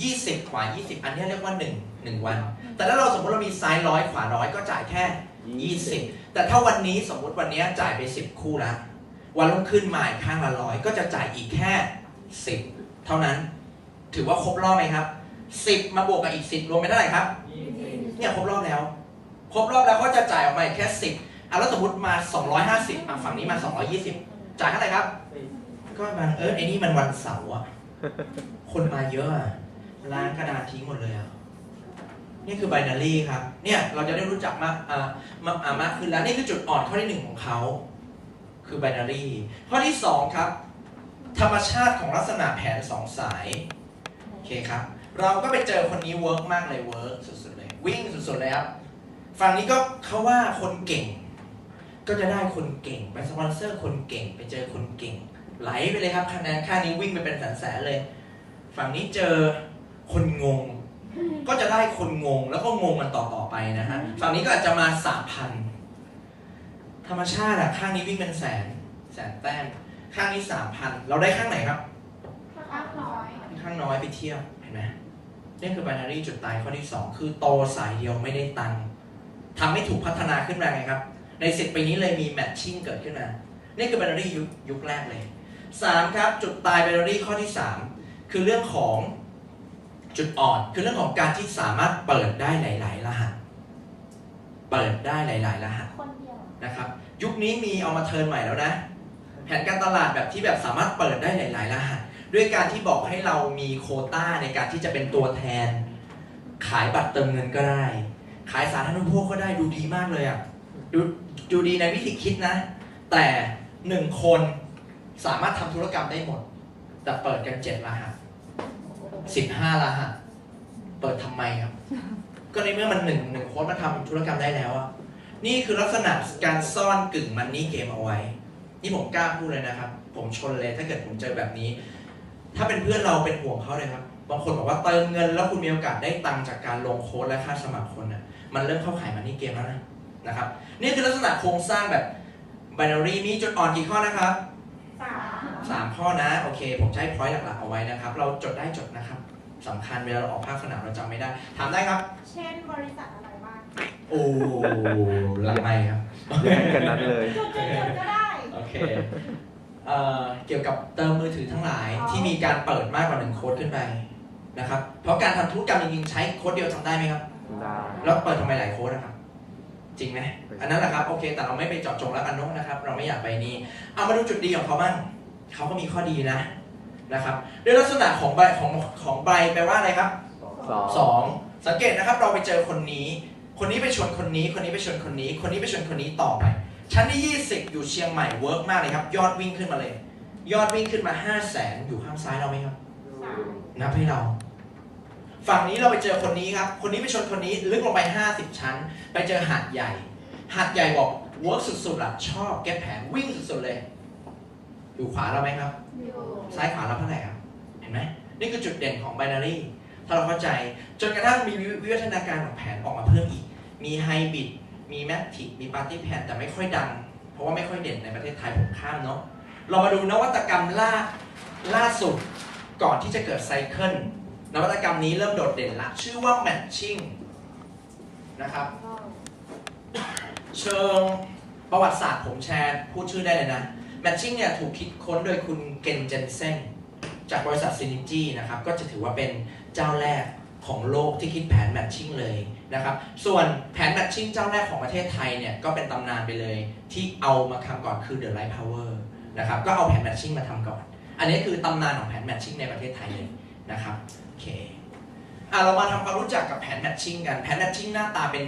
20ขวา20อันนี้เรียกว่า1วันแต่ถ้าเราสมมติเรามีไซส์100ขวา100ก็จ่ายแค่20แต่ถ้าวันนี้สมมุติวันนี้จ่ายไป10 คู่แล้ววันรุ่งขึ้นมาอีกข้างละ100ก็จะจ่ายอีกแค่10เท่านั้นถือว่าครบรอบไหมครับ10มาบวกกับอีก10รวมเป็นเท่าไหร่ครับเนี่ยครบรอบแล้วก็จะจ่ายออกมาอีกแค่10แล้วสมมติมา250ฝั่งนี้มา220จ่ายเท่าไหร่ครับก็มาไอ้นี่มันวันเสาร์คนมาเยอะล้างกระดาษทิ้งหมดเลย นี่คือ binary ครับเนี่ยเราจะได้รู้จักมากมากขึ้นแล้วนี่คือจุดอ่อนข้อที่ 1ของเขาคือ binary ข้อที่ 2ครับธรรมชาติของลักษณะแผน2สายโอเคครับเราก็ไปเจอคนนี้เวิร์กมากเลยเวิร์กสุดๆเลยวิ่งสุดๆเลยครับฝั่งนี้ก็เขาว่าคนเก่งก็จะได้คนเก่งไปสปอนเซอร์คนเก่งไปเจอคนเก่งไหลไปเลยครับคะแนนค่านี้วิ่งไปเป็นแสนๆเลยฝั่งนี้เจอคนงงก็จะได้คนงงแล้วก็งงมันต่อไปนะฮะฝั่งนี้ก็อาจจะมา 3,000 ธรรมชาติอะข้างนี้วิ่งเป็นแสนแต้มข้างนี้ 3,000 เราได้ข้างไหนครับข้างน้อยไปเทียบเห็นไหมนี่คือ binary จุดตายข้อที่ 2คือโตสายเดียวไม่ได้ตังค์ทำให้ถูกพัฒนาขึ้นมาไงครับใน10 ปีนี้เลยมี matching เกิดขึ้นมานี่คือ binary ยุคแรกเลย3ครับจุดตาย binary ข้อที่ 3คือเรื่องของจุดอ่อนคือเรื่องของการที่สามารถเปิดได้หลายๆรหัสเปิดได้หลายๆรหัสนะครับยุคนี้มีเอามาเทิร์นใหม่แล้วนะแผนการตลาดแบบที่แบบสามารถเปิดได้หลายๆรหัสด้วยการที่บอกให้เรามีโควต้าในการที่จะเป็นตัวแทนขายบัตรเติมเงินก็ได้ขายสาธารณูปโภคก็ได้ดูดีมากเลยอ่ะดูดีในวิธีคิดนะแต่1คนสามารถทำธุรกรรมได้หมดแต่เปิดกัน7รหัส15รหัสเปิดทำไมครับก็ในเมื่อมันหนึ่งโค้ดมาทำธุรกรรมได้แล้วอ่ะนี่คือลักษณะการซ่อนกึ่งมันนี่เกมเอาไว้นี่ผมกล้าพูดเลยนะครับผมชนเลยถ้าเกิดผมเจอแบบนี้ถ้าเป็นเพื่อนเราเป็นห่วงเขาเลยครับบางคนบอกว่าเติมเงินแล้วคุณมีโอกาสได้ตังค์จากการลงโค้ดและค่าสมัครคนน่ะมันเริ่มเข้าขายมันนี่เกมแล้วนะครับนี่คือลักษณะโครงสร้างแบบ binary มีจุดอ่อนกี่ข้อนะครับ3ข้อนะโอเคผมใช้พอยต์หลักๆเอาไว้นะครับเราจดได้จดนะครับสำคัญเวลาเราออกภาคสนามเราจำไม่ได้ถามได้ครับเช่นบริษัทอะไรบ้างโอ้หลังไม่ครับกันนั้นเลยจุดก็ได้โอเคเกี่ยวกับเติมมือถือทั้งหลายที่มีการเปิดมากกว่า1โค้ดขึ้นไปนะครับเพราะการทำธุรกรรมจริงๆใช้โค้ดเดียวทำได้ไหมครับได้แล้วเปิดทำไมหลายโค้ดนะครับจริงไหมอันนั้นแหละครับโอเคแต่เราไม่ไปเจาะจงแล้วกันนะครับเราไม่อยากไปนี่เอามาดูจุดดีของเขาบ้างเขาก็มีข้อดีนะครับด้วยลักษณะของใบของใบแปลว่าอะไรครับ2สังเกตนะครับเราไปเจอคนนี้ไปชวนคนนี้คนนี้ไปชวนคนนี้คนนี้ไปชวนคนนี้ต่อไปชั้นที่20อยู่เชียงใหม่เวิร์กมากเลยครับยอดวิ่งขึ้นมาเลยยอดวิ่งขึ้นมา 500,000 อยู่ข้างซ้ายเราไหมครับนับให้เราฝั่งนี้เราไปเจอคนนี้ครับคนนี้ไปชวนคนนี้ลึกลงไป50ชั้นไปเจอหาดใหญ่บอกเวิร์กสุดๆล่ะชอบแก้แผนวิ่งสุดๆเลยอยู่ขวาเราไหมครับซ้ายขวาเราเท่าไหร่ครับเห็นไหมนี่คือจุดเด่นของ binary ถ้าเราเข้าใจจนกระทั่งมีวิวัฒนาการของแผนออกมาเพิ่มอีกมีไฮบริดมีแมทริกมีปาร์ตี้แพนแต่ไม่ค่อยดังเพราะว่าไม่ค่อยเด่นในประเทศไทยผมข้ามเนาะเรามาดูนวัตกรรมล่าสุดก่อนที่จะเกิดไซเคิลนวัตกรรมนี้เริ่มโดดเด่นละชื่อว่า matching นะครับเชิงประวัติศาสตร์ผมแชร์พูดชื่อได้เลยนะ matching เนี่ยถูกคิดค้นโดยคุณเกนเจนเซนจากบริษัท Synergy นะครับก็จะถือว่าเป็นเจ้าแรกของโลกที่คิดแผน matching เลยนะครับส่วนแผน matching เจ้าแรกของประเทศไทยเนี่ยก็เป็นตำนานไปเลยที่เอามาทำก่อนคือ The Light Power นะครับก็เอาแผน matching มาทำก่อนอันนี้คือตำนานของแผน matching ในประเทศไทยเลยนะครับโอเคเรามาทำความรู้จักกับแผน matching กันแผน matching หน้าตาเป็น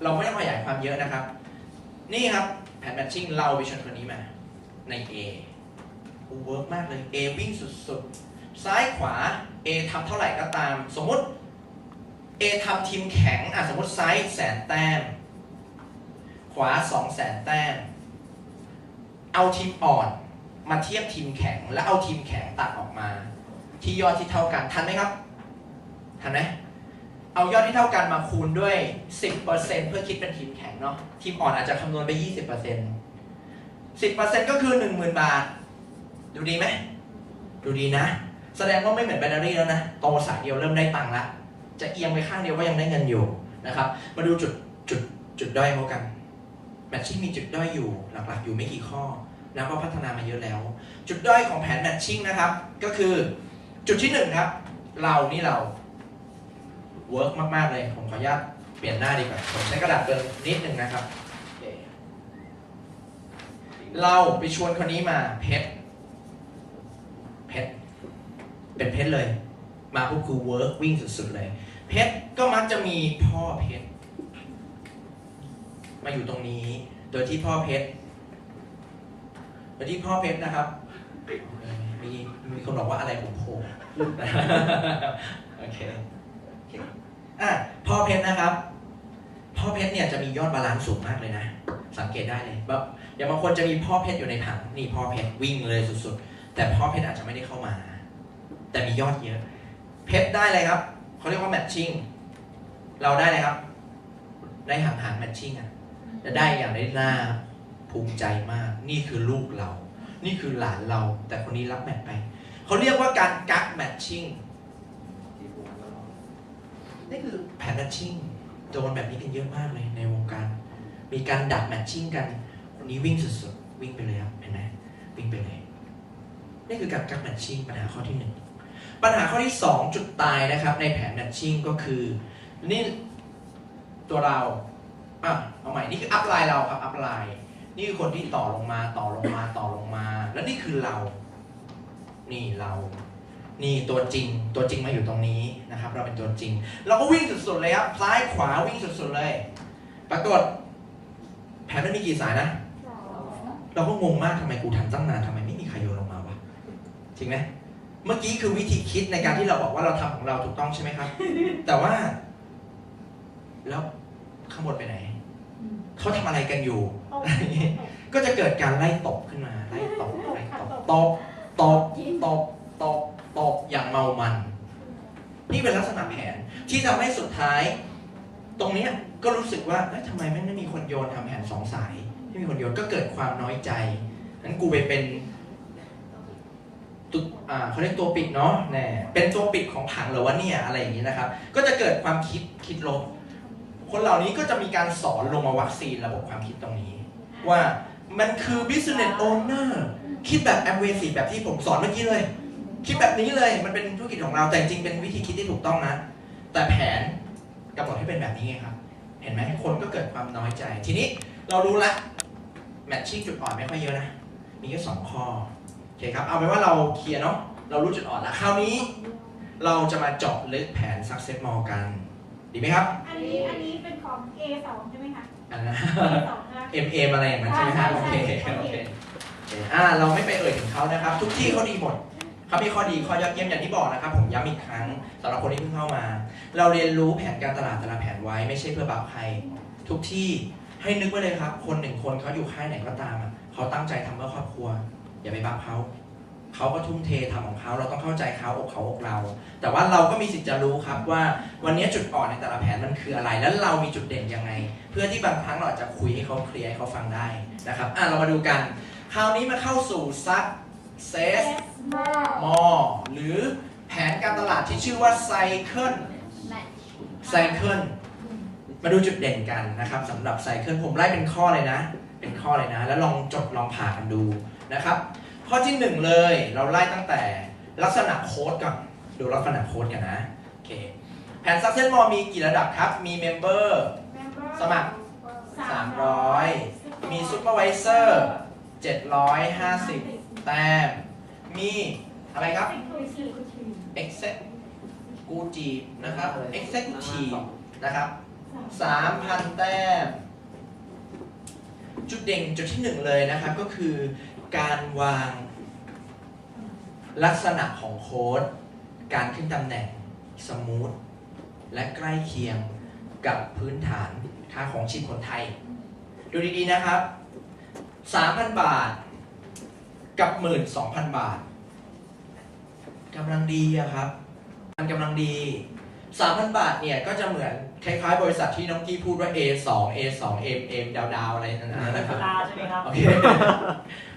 เราไม่ต้องขยายความเยอะนะครับนี่ครับแผน matching เราไปชนคนนี้มาใน A เวิร์กมากเลย A วิ่งสุดๆซ้ายขวา A ทำเท่าไหร่ก็ตามสมมติ A ทำทีมแข็งสมมติซ้าย100,000 แต้มขวา200,000 แต้มเอาทีมอ่อนมาเทียบทีมแข็งแล้วเอาทีมแข็งตัดออกมาที่ยอดที่เท่ากันทันไหมครับทันไหมเอายอดที่เท่ากันมาคูณด้วย 10% เพื่อคิดเป็นทีมแข็งเนาะทีมอ่อนอาจจะคำนวณไป 20% 10% ก็คือ 10,000 บาทดูดีไหมดูดีนะแสดงว่าไม่เหมือน binary แล้วนะโตสายเดียวเริ่มได้ตังค์ละจะเอียงไปข้างเดียวก็ยังได้เงินอยู่นะครับมาดูจุดด้อยเขากัน matching มีจุดด้อยอยู่หลักๆอยู่ไม่กี่ข้อนะก็พัฒนามาเยอะแล้วจุดด้อยของแผน matching นะครับก็คือจุดที่1ครับเราเวิร์กมากๆเลยผมขออนุญาตเปลี่ยนหน้าดีกว่าผมใช้กระดาษเบอร์นิดนึงนะครับเราไปชวนคนนี้มาเพชรเป็นเพชรเลยมาปุ๊บคือเวิร์กวิ่งสุดๆเลย เพชรก็มักจะมีพ่อเพชรมาอยู่ตรงนี้โดยที่พ่อเพชรนะครับมีคนบอกว่าอะไรผมโผล่ โอเคพ่อเพชรนะครับพ่อเพชรเนี่ยจะมียอดบาลานซ์สูงมากเลยนะสังเกตได้เลยแบบอย่างบางคนจะมีพ่อเพชรอยู่ในผังนี่พ่อเพชรวิ่งเลยสุดๆแต่พ่อเพชรอาจจะไม่ได้เข้ามาแต่มียอดเยอะเพชรได้เลยครับเขาเรียกว่าแมทชิ่งเราได้เลยครับได้ห่างๆแมทชิ่งอ่ะจะได้อย่างได้หน้าภูมิใจมากนี่คือลูกเรานี่คือหลานเราแต่คนนี้รับแมทไปเขาเรียกว่าการกักแมทชิ่งนี่คือแผนแมทชิ่งโดนแบบนี้กันเยอะมากเลยในวงการมีการดักแมทชิ่งกันคนนี้วิ่งสุดๆวิ่งไปเลยครับเห็นไหมวิ่งไปเลยนี่คือการกักแมทชิ่งปัญหาข้อที่1ปัญหาข้อที่2จุดตายนะครับในแผนแมทชิ่งก็คือนี่ตัวเราเอาใหม่นี่คืออัพไลน์เราครับอัพไลน์นี่คือคนที่ต่อลงมาแล้วนี่คือเรานี่เรานี่ตัวจริงมาอยู่ตรงนี้นะครับเราเป็นตัวจริงเราก็วิ่งสุดๆเลยครับซ้ายขวาวิ่งสุดๆเลยปรากฏแผนมันมีกี่สายนะเราก็งงมากทำไมกูทำตั้งนานทำไมไม่มีใครโยนลงมาวะจริงไหมเมื่อกี้คือวิธีคิดในการที่เราบอกว่าเราทำของเราถูกต้องใช่ไหมครับ แต่ว่าแล้วข้างบนไปไหนเขาทำอะไรกันอยู่ ก็จะเกิดการไล่ตบขึ้นมาไล่ตบอย่างเมามันนี่เป็นลักษณะแผนที่ทำให้สุดท้ายตรงนี้ก็รู้สึกว่าทำไมไม่มีคนโยนทำแผน2 สายไม่มีคนโยนก็เกิดความน้อยใจงั้นกูไปเป็นเขาเรียกตัวปิดเนาะแน่เป็นตัวปิดของผังเหรอวะเนี่ยอะไรอย่างนี้นะครับก็จะเกิดความคิดลบคนเหล่านี้ก็จะมีการสอนลงมาวัคซีนระบบความคิดตรงนี้ว่ามันคือ business owner คิดแบบ aversive แบบที่ผมสอนเมื่อกี้เลยคิดแบบนี้เลยมันเป็นธุรกิจของเราแต่จริงเป็นวิธีคิดที่ถูกต้องนะแต่แผนกำหนดให้เป็นแบบนี้ไงครับเห็นไหมคนก็เกิดความน้อยใจทีนี้เรารู้ละแมทชิ่งจุดอ่อนไม่ค่อยเยอะนะมีแค่2 ข้อโอเคครับเอาเป็นว่าเราเคลียร์เนาะเรารู้จุดอ่อนแล้วคราวนี้เราจะมาเจาะลึกแผน Success Mall กันดีไหมครับอันนี้เป็นของ A2 ใช่ไหมคะอันนั้น A2 MM อะไรอย่างนั้นใช่ไหมครับโอเคเราไม่ไปเอ่ยถึงเขานะครับทุกที่เขาดีหมดเขามีข้อดีข้อยอดเยี่ยมอย่างที่บอกนะครับผมย้ำอีกครั้งสำหรับคนที่เพิ่งเข้ามาเราเรียนรู้แผนการตลาดแต่ละแผนไว้ไม่ใช่เพื่อบัฟใครทุกที่ให้นึกไว้เลยครับคน1 คนเขาอยู่ค่ายไหนก็ตามเขาตั้งใจทำเพื่อครอบครัวอย่าไปบัฟเขาก็ทุ่มเททำของเขาเราต้องเข้าใจเขาอกเราแต่ว่าเราก็มีสิทธิ์จะรู้ครับว่าวันนี้จุดอ่อนในแต่ละแผนมันคืออะไรแล้วเรามีจุดเด่นยังไงเพื่อที่บางครั้งเราจะคุยให้เขาเคลียร์ให้เขาฟังได้นะครับเรามาดูกันคราวนี้มาเข้าสู่ Success Mall หรือแผนการตลาดที่ชื่อว่า Cycle มาดูจุดเด่นกันนะครับสำหรับ Cycle ผมไล่เป็นข้อเลยนะแล้วลองจดลองผ่ากันดูนะครับข้อที่1เลยเราไล่ตั้งแต่ลักษณะโค้ดก่อนดูลักษณะโค้ดกันนะโอเคแผน Success Mall มีกี่ระดับครับมี Member สมัคร300มี Supervisor 750แต้มมีอะไรครับ Executive นะครับ Executive นะครับ3,000 แต้มจุดเด่นจุดที่1เลยนะครับก็คือการวางลักษณะของโค้ดการขึ้นตำแหน่งสมูทและใกล้เคียงกับพื้นฐานค่าของชีพคนไทยดูดีๆนะครับ 3,000 บาทกับ 12,000 บาทกำลังดีครับมันกำลังดี 3,000 บาทเนี่ยก็จะเหมือนคล้ายๆบริษัทที่น้องกี้พูดว่า A2 MM ดาวอะไรนั่นนะครับใช่ไหมครับโ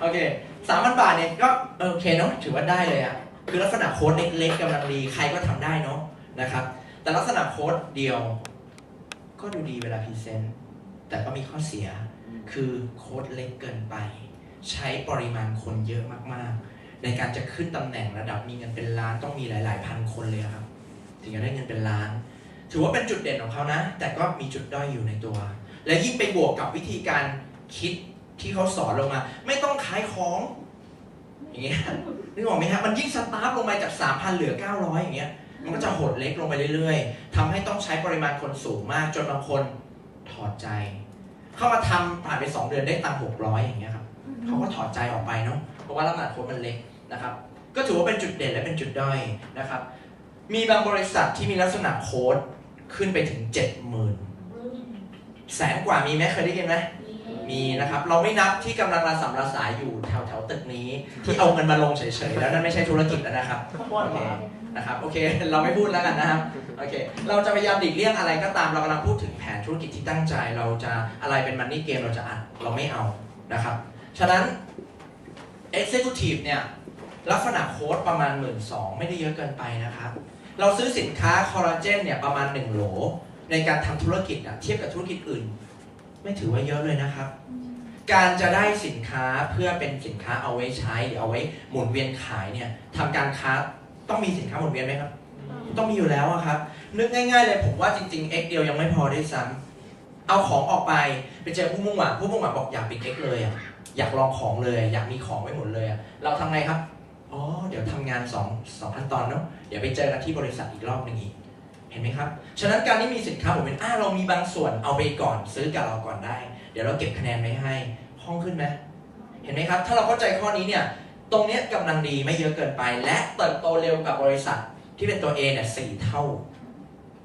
อเค 3,000 บาทเนี่ยก็โอเคเนาะถือว่าได้เลยคือลักษณะโค้ดเล็กๆกำลังดีใครก็ทำได้เนาะนะครับแต่ลักษณะโค้ดเดียวก็ดูดีเวลาพรีเซนต์แต่ก็มีข้อเสียคือโค้ดเล็กเกินไปใช้ปริมาณคนเยอะมากๆในการจะขึ้นตำแหน่งระดับมีเงินเป็นล้านต้องมีหลายๆพันคนเลยครับถึงจะได้เงินเป็นล้านถือว่าเป็นจุดเด่นของเขานะแต่ก็มีจุดด้อยอยู่ในตัวและยิ่งไปบวกกับวิธีการคิดที่เขาสอนลงมาไม่ต้องขายของ อย่างเงี้ยนึกออกไหมฮะมันยิ่งสตาร์ทลงมาจาก 3,000 เหลือ 900 อย่างเงี้ย มันก็จะหดเล็กลงไปเรื่อยๆทำให้ต้องใช้ปริมาณคนสูงมากจนบางคนถอดใจเข้ามาทำผ่านไป2 เดือนได้ตังค์600อย่างเงี้ยครับเขาก็ถอดใจออกไปเนาะเพราะว่าลักษณะโค้ดมันเล็กนะครับก็ถือว่าเป็นจุดเด่นและเป็นจุดด้อยนะครับมีบางบริษัทที่มีลักษณะโค้ดขึ้นไปถึง 70,000 แสนกว่ามีไหมเคยได้ยินไหมมีนะครับเราไม่นับที่กำลังระสำระสายอยู่แถวตึกนี้ที่เอาเงินมาลงเฉยๆแล้วนั่นไม่ใช่ธุรกิจแล้วนะครับโอเคนะครับโอเคเราไม่พูดแล้วกันนะครับโอเคเราจะพยายามหลีกเลี่ยงอะไรก็ตามเรากำลังพูดถึงแผนธุรกิจที่ตั้งใจเราจะอะไรเป็นมันนี่เกมเราจะอัดเราไม่เอานะครับฉะนั้น Executive เนี่ยลักษณะโค้ดประมาณ 12,000 ไม่ได้เยอะเกินไปนะครับเราซื้อสินค้าคอลลาเจนเนี่ยประมาณ1 โหลในการทำธุรกิจเทียบกับธุรกิจอื่นไม่ถือว่าเยอะเลยนะครับการจะได้สินค้าเพื่อเป็นสินค้าเอาไว้ใช้หรือเอาไว้หมุนเวียนขายเนี่ยทำการค้าต้องมีสินค้าหมุนเวียนไหมครับต้องมีอยู่แล้วครับนึกง่ายๆเลยผมว่าจริงๆ X เดียวยังไม่พอด้วยซ้ำเอาของออกไปเจอผู้มุ่งหวังบอกอยากปิด X เลยอยากลองของเลยอยากมีของไว้หมดเลยเราทำไงครับอ๋อเดี๋ยวทำงาน2ขั้นตอนเนาะเดี๋ยวไปเจอกันที่บริษัทอีกรอบนึงอีกเห็นไหมครับฉะนั้นการที่มีสินค้าหมุนเวียนเรามีบางส่วนเอาไปก่อนซื้อกับเราก่อนได้เดี๋ยวเราเก็บคะแนนไว้ให้คล่องขึ้นไหมเห็นไหมครับถ้าเราเข้าใจข้อนี้เนี่ยตรงนี้กำลังดีไม่เยอะเกินไปและเติบโตเร็วกับบริษัทที่เป็นตัว A เนี่ย4 เท่า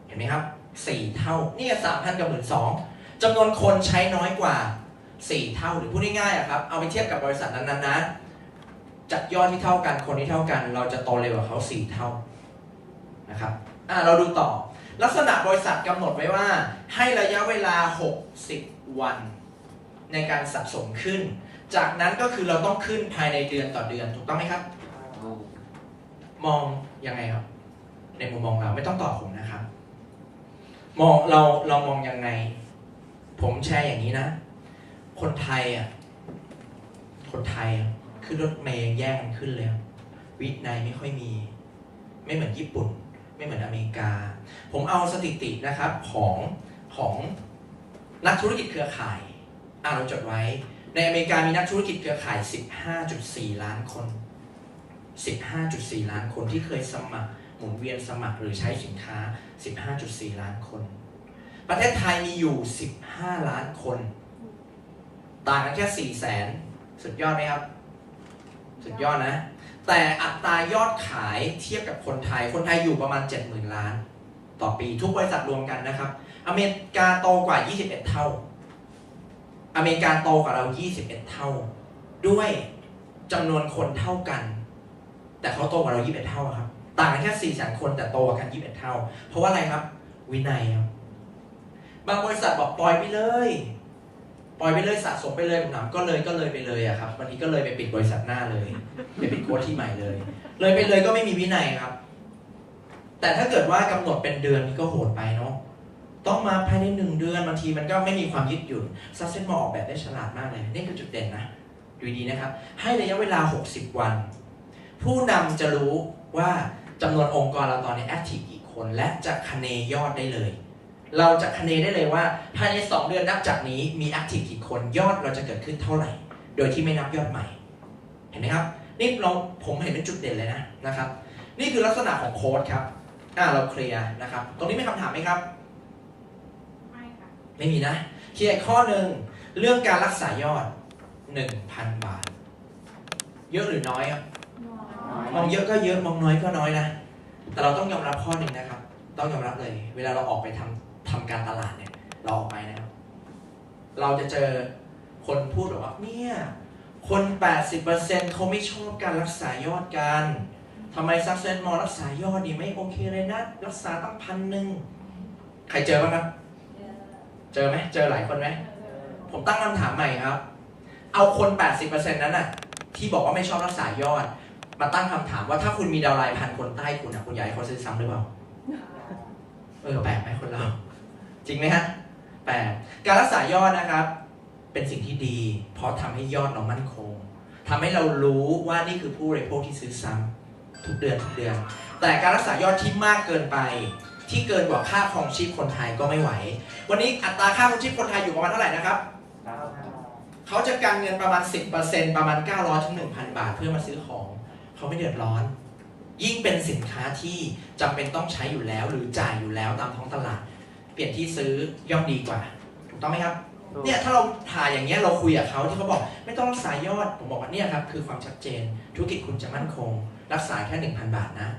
เห็นไหมครับ4 เท่านี่3,000 กับ 12,000จำนวนคนใช้น้อยกว่า4 เท่าหรือพูดง่ายๆครับเอาไปเทียบกับบริษัทนั้นๆนะจากยอดที่เท่ากันคนที่เท่ากันเราจะโตเร็วกว่าเขา4 เท่านะครับเราดูต่อลักษณะบริษัทกำหนดไว้ว่าให้ระยะเวลา60 วันในการสะสมขึ้นจากนั้นก็คือเราต้องขึ้นภายในเดือนต่อเดือนถูกต้องไหมครับมองยังไงครับในมุมมองเราไม่ต้องตอบผมนะครับมองเรามองยังไงผมแชร์อย่างนี้นะคนไทยขึ้นรถเมล์แย่งกันขึ้นเลยวินัยไม่ค่อยมีไม่เหมือนญี่ปุ่นไม่เหมือนอเมริกาผมเอาสถิตินะครับของนักธุรกิจเครือข่ายเราจดไว้ในอเมริกามีนักธุรกิจเครือข่าย 15.4 ล้านคน 15.4 ล้านคนที่เคยสมัครหมุนเวียนสมัครหรือใช้สินค้า 15.4 ล้านคนประเทศไทยมีอยู่15 ล้านคนต่างกันแค่400,000สุดยอดไหมครับสุดยอดนะแต่อัตรายอดขายเทียบกับคนไทยอยู่ประมาณ 70,000 ล้านต่อปีทุกบริษัทรวมกันนะครับอเมริกาโตกว่า21 เท่าอเมริกาโตกว่าเรา21 เท่าด้วยจำนวนคนเท่ากันแต่เขาโตกว่าเรา21 เท่าครับต่างกันแค่400,000 คนแต่โตกว่ากัน21 เท่าเพราะว่าอะไรครับวินัยครับบางบริษัทบอกปล่อยไปเลยสะสมไปเลยผมถามก็เลยไปเลยครับวันนี้ก็เลยไปปิดบริษัทหน้าเลยไปปิดโค้ดที่ใหม่เลยไปเลยก็ไม่มีวินัยครับแต่ถ้าเกิดว่ากำหนดเป็นเดือนนี่ก็โหดไปเนาะต้องมาภายใน1 เดือนบางทีมันก็ไม่มีความยืดหยุ่นซัสเซนมอออกแบบได้ฉลาดมากเลยนี่คือจุดเด่นนะดูดีนะครับให้ระยะเวลา60 วันผู้นำจะรู้ว่าจำนวนองค์กรเราตอนนี้แอคทีฟกี่คนและจะคะเนยอดได้เลยเราจะคะเนได้เลยว่าภายใน2 เดือนนับจากนี้มีแอคทีฟกี่คนยอดเราจะเกิดขึ้นเท่าไหร่โดยที่ไม่นับยอดใหม่เห็นไหมครับนี่ผมเห็นเป็นจุดเด่นเลยนะครับนี่คือลักษณะของโค้ดครับเราเคลียร์นะครับตรงนี้มีคำถามไหมครับไม่ค่ะไม่มีนะเคลียร์ข้อหนึ่งเรื่องการรักษายอด 1,000 บาทเยอะหรือน้อยครับมองเยอะก็เยอะมองน้อยก็น้อยนะแต่เราต้องยอมรับข้อหนึ่งนะครับต้องยอมรับเลยเวลาเราออกไปทำการตลาดเนี่ยเราออกไปนะครับเราจะเจอคนพูดแบบว่าเนี่ยคน 80% เขาไม่ชอบการรักษายอดกันทำไมซักเซนมอรักษายอดดีไม่โอเคเลยนะรักษาตั้ง1,000ใครเจอบ้างครับเจอไหมเจอหลายคนไหมผมตั้งคำถามใหม่ครับเอาคน 80% นั้นน่ะที่บอกว่าไม่ชอบรักษายอดมาตั้งคำถามว่าถ้าคุณมีดาวไลน์ 1,000 คนใต้คุณอยากให้เขาซื้อซ้ำหรือเปล่าแปลกไหมคนเราจริงไหมฮะแปลกการรักษายอดนะครับเป็นสิ่งที่ดีเพราะทำให้ยอดเรามั่นคงทำให้เรารู้ว่านี่คือผู้บริโภคที่ซื้อซ้ำทุกเดือนแต่การรักษายอดที่มากเกินไปที่เกินกว่าค่าครองชีพคนไทยก็ไม่ไหววันนี้อัตราค่าครองชีพคนไทยอยู่ประมาณเท่าไหร่นะครับเขาจะกันเงินประมาณ 10% ประมาณ 900 ถึง 1,000 บาทเพื่อมาซื้อของเขาไม่เดือดร้อน ยิ่งเป็นสินค้าที่จำเป็นต้องใช้อยู่แล้วหรือจ่ายอยู่แล้วตามท้องตลาด เปลี่ยนที่ซื้อย่อมดีกว่าถูกต้องไหมครับเนี่ยถ้าเราถ่ายอย่างเงี้ยเราคุยกับเขาที่เขาบอกไม่ต้องรักษายอดผมบอกว่าเนี่ยครับคือความชัดเจนธุรกิจคุณจะมั่นคงรักษาแค่ 1,000 บาทนะ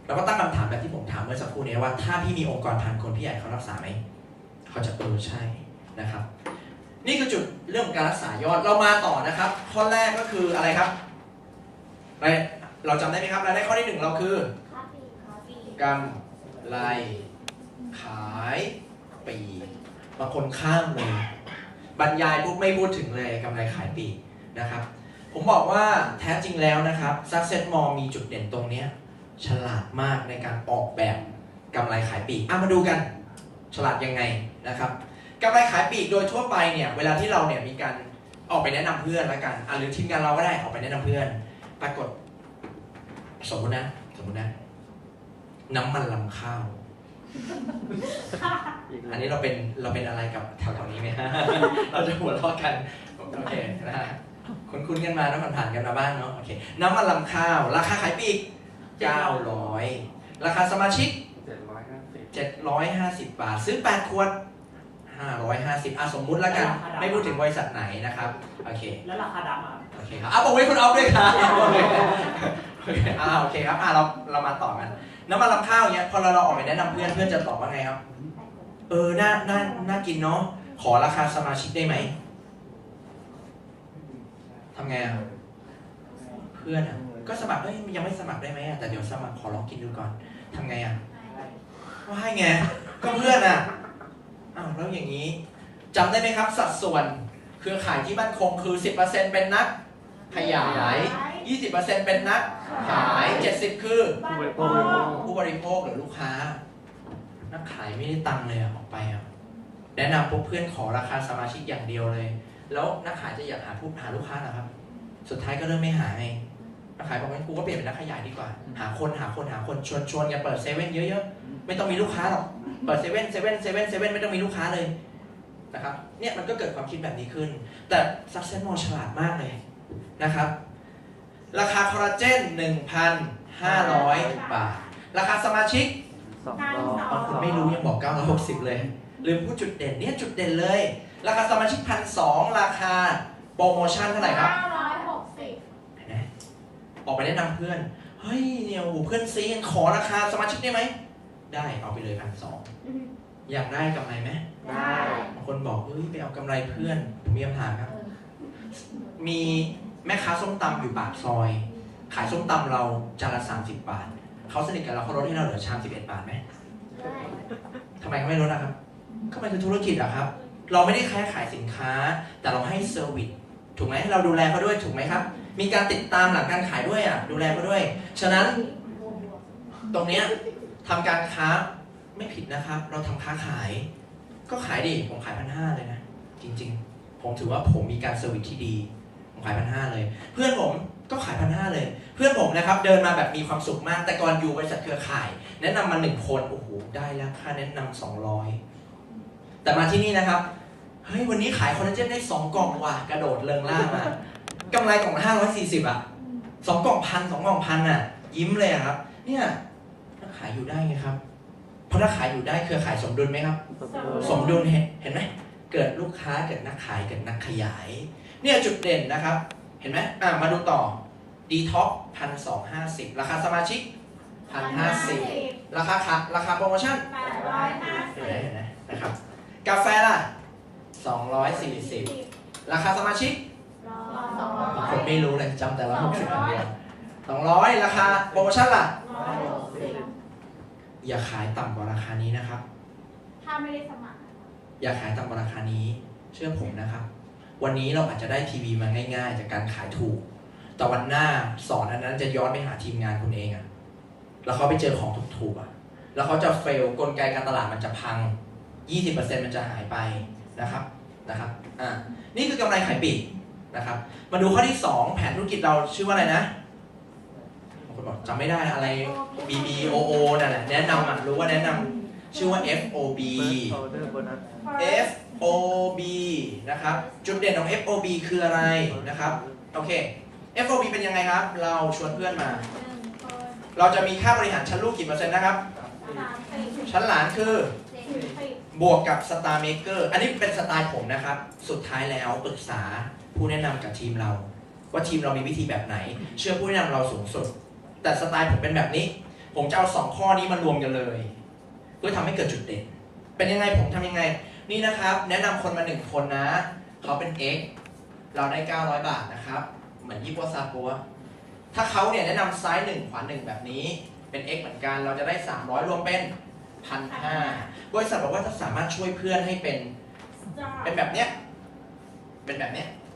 เราก็ตั้งคำถามแบบที่ผมถามเมื่อสักครู่นี้ว่าถ้าพี่มีองค์กรพันคนพี่ใหญ่เขารักษาไหมเขาจะใช่นะครับนี่คือจุดเรื่องของการรักษายอดเรามาต่อนะครับข้อแรกก็คืออะไรครับเราจำได้ไหมครับรายได้ข้อที่ 1เราคือกำไรขายปลีกบางคนข้ามเลยบรรยายปุ๊บไม่พูดถึงเลยกำไรขายปลีกนะครับผมบอกว่าแท้จริงแล้วนะครับ Success Mall มีจุดเด่นตรงนี้ฉลาดมากในการออกแบบกำไรขายปลีกมาดูกันฉลาดยังไงนะครับกำไรขายปลีกโดยทั่วไปเนี่ยเวลาที่เราเนี่ยมีการออกไปแนะนำเพื่อนละกันหรือทีมงานเราก็ได้ออกไปแนะนำเพื่อนปรากฏสมมตินะน้ำมันลำข้าวอันนี้เราเป็นอะไรกับแถวๆนี้ไหมฮะ เราจะหัวเราะกันโอเคนะฮะคุ้นๆกันมาแล้วผ่านๆกันมาบ้างเนาะโอเคน้ำมันลำข้าวราคาขายปลีก900ราคาสมาชิก750 บาทซื้อ8ขวด550สมมุติแล้วกันไม่พูดถึงบริษัทไหนนะครับโอเคแล้วราคาดำอ่ะโอเคครับบอกไว้คุณออฟด้วยครับโอเคครับเรามาต่อกันน้ำมันลำข้าวเนี้ยพอเราออกไปแนะนำเพื่อนจะตอบว่าไงครับน่ากินเนาะขอราคาสมาชิกได้ไหมทำไงอ่ะเพื่อนอ่ะก็สมัครยังไม่สมัครได้ไหมอ่ะแต่เดี๋ยวสมัครขอลองกินดูก่อนทำไงอ่ะก็ให้ไงก็เพื่อนอ่ะแล้วอย่างนี้จำได้ไหมครับสัดส่วนเครือข่ายที่มั่นคงคือ 10% เป็นนักขยาย 20% เป็นนักขาย70คือผู้บริโภคหรือลูกค้านักขายไม่ได้ตังค์เลยออกไปแนะนำพวกเพื่อนขอราคาสมาชิกอย่างเดียวเลยแล้วนักขายจะอยากหาลูกค้าเหรอครับสุดท้ายก็เริ่มไม่หาไงนักขายบอกว่ากูก็เปลี่ยนเป็นนักขยายดีกว่าหาคนชวนกันเปิดเซเว่นเยอะๆไม่ต้องมีลูกค้าหรอกเปิดเซเว่นไม่ต้องมีลูกค้าเลยนะครับเนี่ยมันก็เกิดความคิดแบบนี้ขึ้นแต่ Success Mall ฉลาดมากเลยนะครับราคาคอลลาเจน 1,500 บาทราคาสมาชิกบางคนไม่รู้ยังบอก960เลยลืมพูดจุดเด่นเนี่ยจุดเด่นเลยราคาสมาชิก 1,200 ราคาโปรโมชั่นเท่าไหร่ครับ960เห็นไหมออกไปแนะนำเพื่อนเฮ้ยเนี่ยเพื่อนซีขอราคาสมาชิกได้ไหมได้เอาไปเลย 1,200 อยากได้กำไรไหมได้บางคนบอกไปเอากำไรเพื่อนผมมีคำถามครับมีแม่ค้าส้มตำอยู่ปากซอยขายส้มตำเราจานละ30 บาทเขาสนิทกับเราเขาลดให้เราเหลือชาม11 บาทไหมทำไมเขาไม่ลดนะครับก็มันคือธุรกิจอะครับเราไม่ได้แค่ขายสินค้าแต่เราให้เซอร์วิสถูกไหมเราดูแลเขาด้วยถูกไหมครับมีการติดตามหลังการขายด้วยดูแลเขาด้วยฉะนั้นตรงเนี้ยทำการค้าไม่ผิดนะครับเราทำค้าขายก็ขายดิผมขาย 1,500 เลยนะจริงๆผมถือว่าผมมีการเซอร์วิสที่ดีผมขาย 1,500 เลยเพื่อนผมก็ขาย 1,500 เลยเพื่อนผมนะครับเดินมาแบบมีความสุขมากแต่ก่อนอยู่บริษัทเครือข่ายแนะนำมา1 คนโอ้โหได้แล้วค่าแนะนำ200แต่มาที่นี่นะครับเฮ้ยวันนี้ขายคอลลาเจนได้2 กล่องว่ะกระโดดเริงล่ามากำไรกล่อง5402 กล่อง1,000ยิ้มเลยครับเนี่ยถ้าขายอยู่ได้ไงครับเพราะถ้าขายอยู่ได้เครือข่ายสมดุลไหมครับสมดุลเห็นไหมเกิดลูกค้าเกิดนักขายเกิดนักขยายเนี่ยจุดเด่นนะครับเห็นไหมมาดูต่อ Detox 1,250 ราคาสมาชิก 1,050 ราคาโปรโมชั่น 850 เห็นไหมนะครับกาแฟล่ะ240 ราคาสมาชิกคนไม่รู้เลยจำแต่ละ60อันเดียว200 ราคาโปรโมชั่นล่ะอย่าขายต่ำกว่าราคานี้นะครับถ้าไม่ได้สมัครอย่าขายต่ำกว่าราคานี้เชื่อผมนะครับวันนี้เราอาจจะได้ทีวีมาง่ายๆจากการขายถูกแต่วันหน้าสอนอันนั้นจะย้อนไปหาทีมงานคุณเองแล้วเขาไปเจอของถูกๆแล้วเขาจะเฟลกลไกการตลาดมันจะพัง 20% มันจะหายไปนะครับนี่คือกำไรขายปลีกนะครับมาดูข้อที่2แผนธุรกิจเราชื่อว่าอะไรนะบางคนบอกจำไม่ได้อะไร BBOO นั่นแหละแนะนำรู้ว่าแนะนำชื่อว่า FOB FOB นะครับจุดเด่นของ FOB คืออะไรนะครับโอเค FOB เป็นยังไงครับเราชวนเพื่อนมา เราจะมีค่าบริหารชั้นลูกกี่เปอร์เซ็นต์นะครับ ชั้นหลานคือบวกกับสตาร์เมเกอร์อันนี้เป็นสไตล์ผมนะครับ สุดท้ายแล้วปรึกษาผู้แนะนำกับทีมเรา ว่าทีมเรามีวิธีแบบไหน เชื่อผู้แนะนำเราสูงสุด แต่สไตล์ผมเป็นแบบนี้ ผมจะเอา2ข้อนี้มารวมกันเลย เพื่อทำให้เกิดจุดเด่นเป็นยังไงผมทำยังไงนี่นะครับ แนะนำคนมา1คนนะเขาเป็น X เราได้900 บาทนะครับเหมือนยี่ปัวซาปัวถ้าเขาเนี่ยแนะนำซ้าย1ขวา1แบบนี้เป็น X เหมือนกันเราจะได้300รวมเป็น1,500บริษัทบอกว่าถ้าสามารถช่วยเพื่อนให้เป็นแบบเนี้ย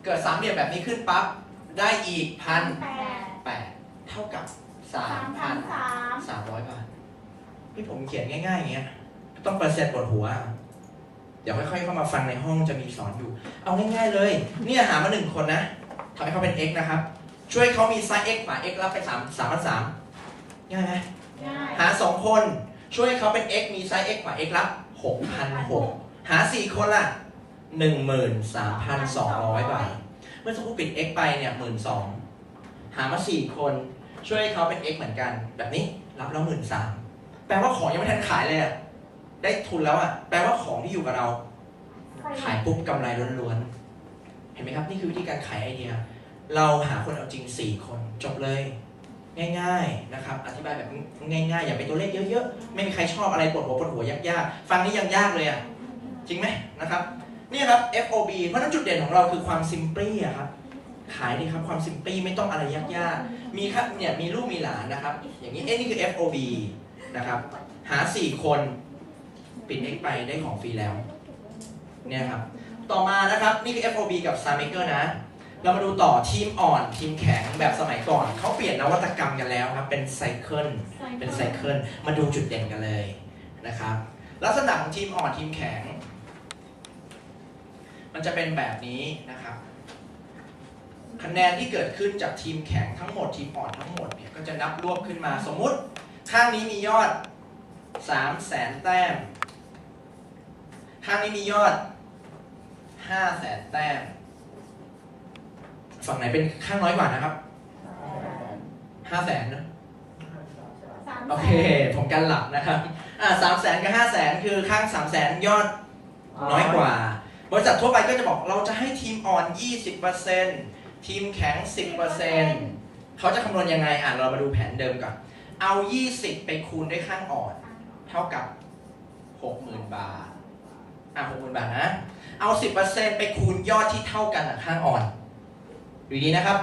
เกิด3เหลี่ยมแบบนี้ขึ้นปั๊บได้อีก1,800เท่ากับ3,300 บาทที่ผมเขียนง่ายๆอย่างเงี้ยต้องเปอร์เซ็นต์บนหัวเดี๋ยวค่อยๆเข้ามาฟังในห้องจะมีสอนอยู่เอาง่ายๆเลยเนี่ยหามา1คนนะทำให้เขาเป็น x นะครับช่วยเขามีไซส์ x กว่า x รับไป3,300ง่ายไหมหา2คนช่วยเขาเป็น x มีไซส์ x กว่า x รับ 6,600 หา4คนล่ะ 13,200 บาทเมื่อสักครู่ปิด x ไปเนี่ย12,000หามา4คนช่วยเขาเป็น x เหมือนกันแบบนี้รับแล้ว 13,000 แปลว่าของยังไม่ทันขายเลยอะได้ทุนแล้วอะแปลว่าของที่อยู่กับเราขายปุ๊บกำไรล้วนๆเห็นไหมครับนี่คือวิธีการขายไอเดียเราหาคนเอาจริง4คนจบเลยง่ายๆนะครับอธิบายแบบง่ายๆอย่าไปตัวเลขเยอะๆไม่มีใครชอบอะไรปวดหัวๆยากๆฟังนี่ยังยากเลยอะจริงไหมนะครับนี่ครับ FOB เพราะนั้นจุดเด่นของเราคือความซิมเปลี่อะครับขายดีครับความซิมเปลี่ไม่ต้องอะไรยากๆมีครับเนี่ยมีลูกมีหลานนะครับอย่างนี้นี่คือ FOB นะครับหา4คนปิด X ไปได้ของฟรีแล้วเนี่ยครับต่อมานะครับนี่คือ FOB กับ Star Maker นะเรามาดูต่อทีมอ่อนทีมแข็งแบบสมัยก่อนเขาเปลี่ยนนวัตกรรมกันแล้วครับเป็นไซเคิลมาดูจุดเด่นกันเลยนะครับลักษณะของทีมอ่อนทีมแข็งมันจะเป็นแบบนี้นะครับคะแนนที่เกิดขึ้นจากทีมแข็งทั้งหมดทีมอ่อนทั้งหมดเนี่ยก็จะนับรวบขึ้นมาสมมุติข้างนี้มียอด 300,000 แต้มข้างนี้มียอด 500,000 แต้มฝั่งไหนเป็นข้างน้อยกว่านะครับ 500,000 นะโอเคผมกันหลับนะครับ300,000 กับ 500,000 คือข้าง 300,000 ยอดน้อยกว่าบริษัททั่วไปก็จะบอกเราจะให้ทีมอ่อน 20% ทีมแข็ง 10% เขาจะคำนวณยังไงเรามาดูแผนเดิมก่อนเอา 20 ไปคูณด้วยข้างอ่อนเท่ากับ 60,000 บาท60,000 บาทนะเอา 10% ไปคูณยอดที่เท่ากันข้างอ่อนดูดีนะครับ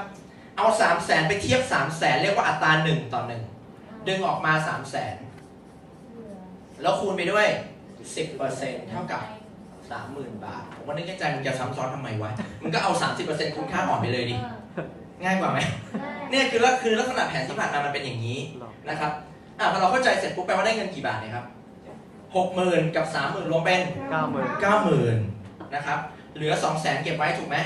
เอา 300,000 ไปเทียบ 300,000 เรียกว่าอัตรา1 ต่อ 1ดึงออกมา 300,000 แล้วคูณไปด้วย 10% เท่ากับ 30,000 บาทผมว่านึกในใจมึงจะซ้ำซ้อนทำไมวะมึงก็เอา 30% คูณค่าอ่อนไปเลยดิง่ายกว่าไหมเนี่ยคือลักษณะแผนที่ผ่านมามันเป็นอย่างนี้นะครับพอเราเข้าใจเสร็จปุ๊บแปลว่าได้เงินกี่บาทเนี่ยครับ 60,000 กับ 30,000 รวมเป็น 90,000 นะครับเหลือ 200,000 เก็บไว้ถูกไหม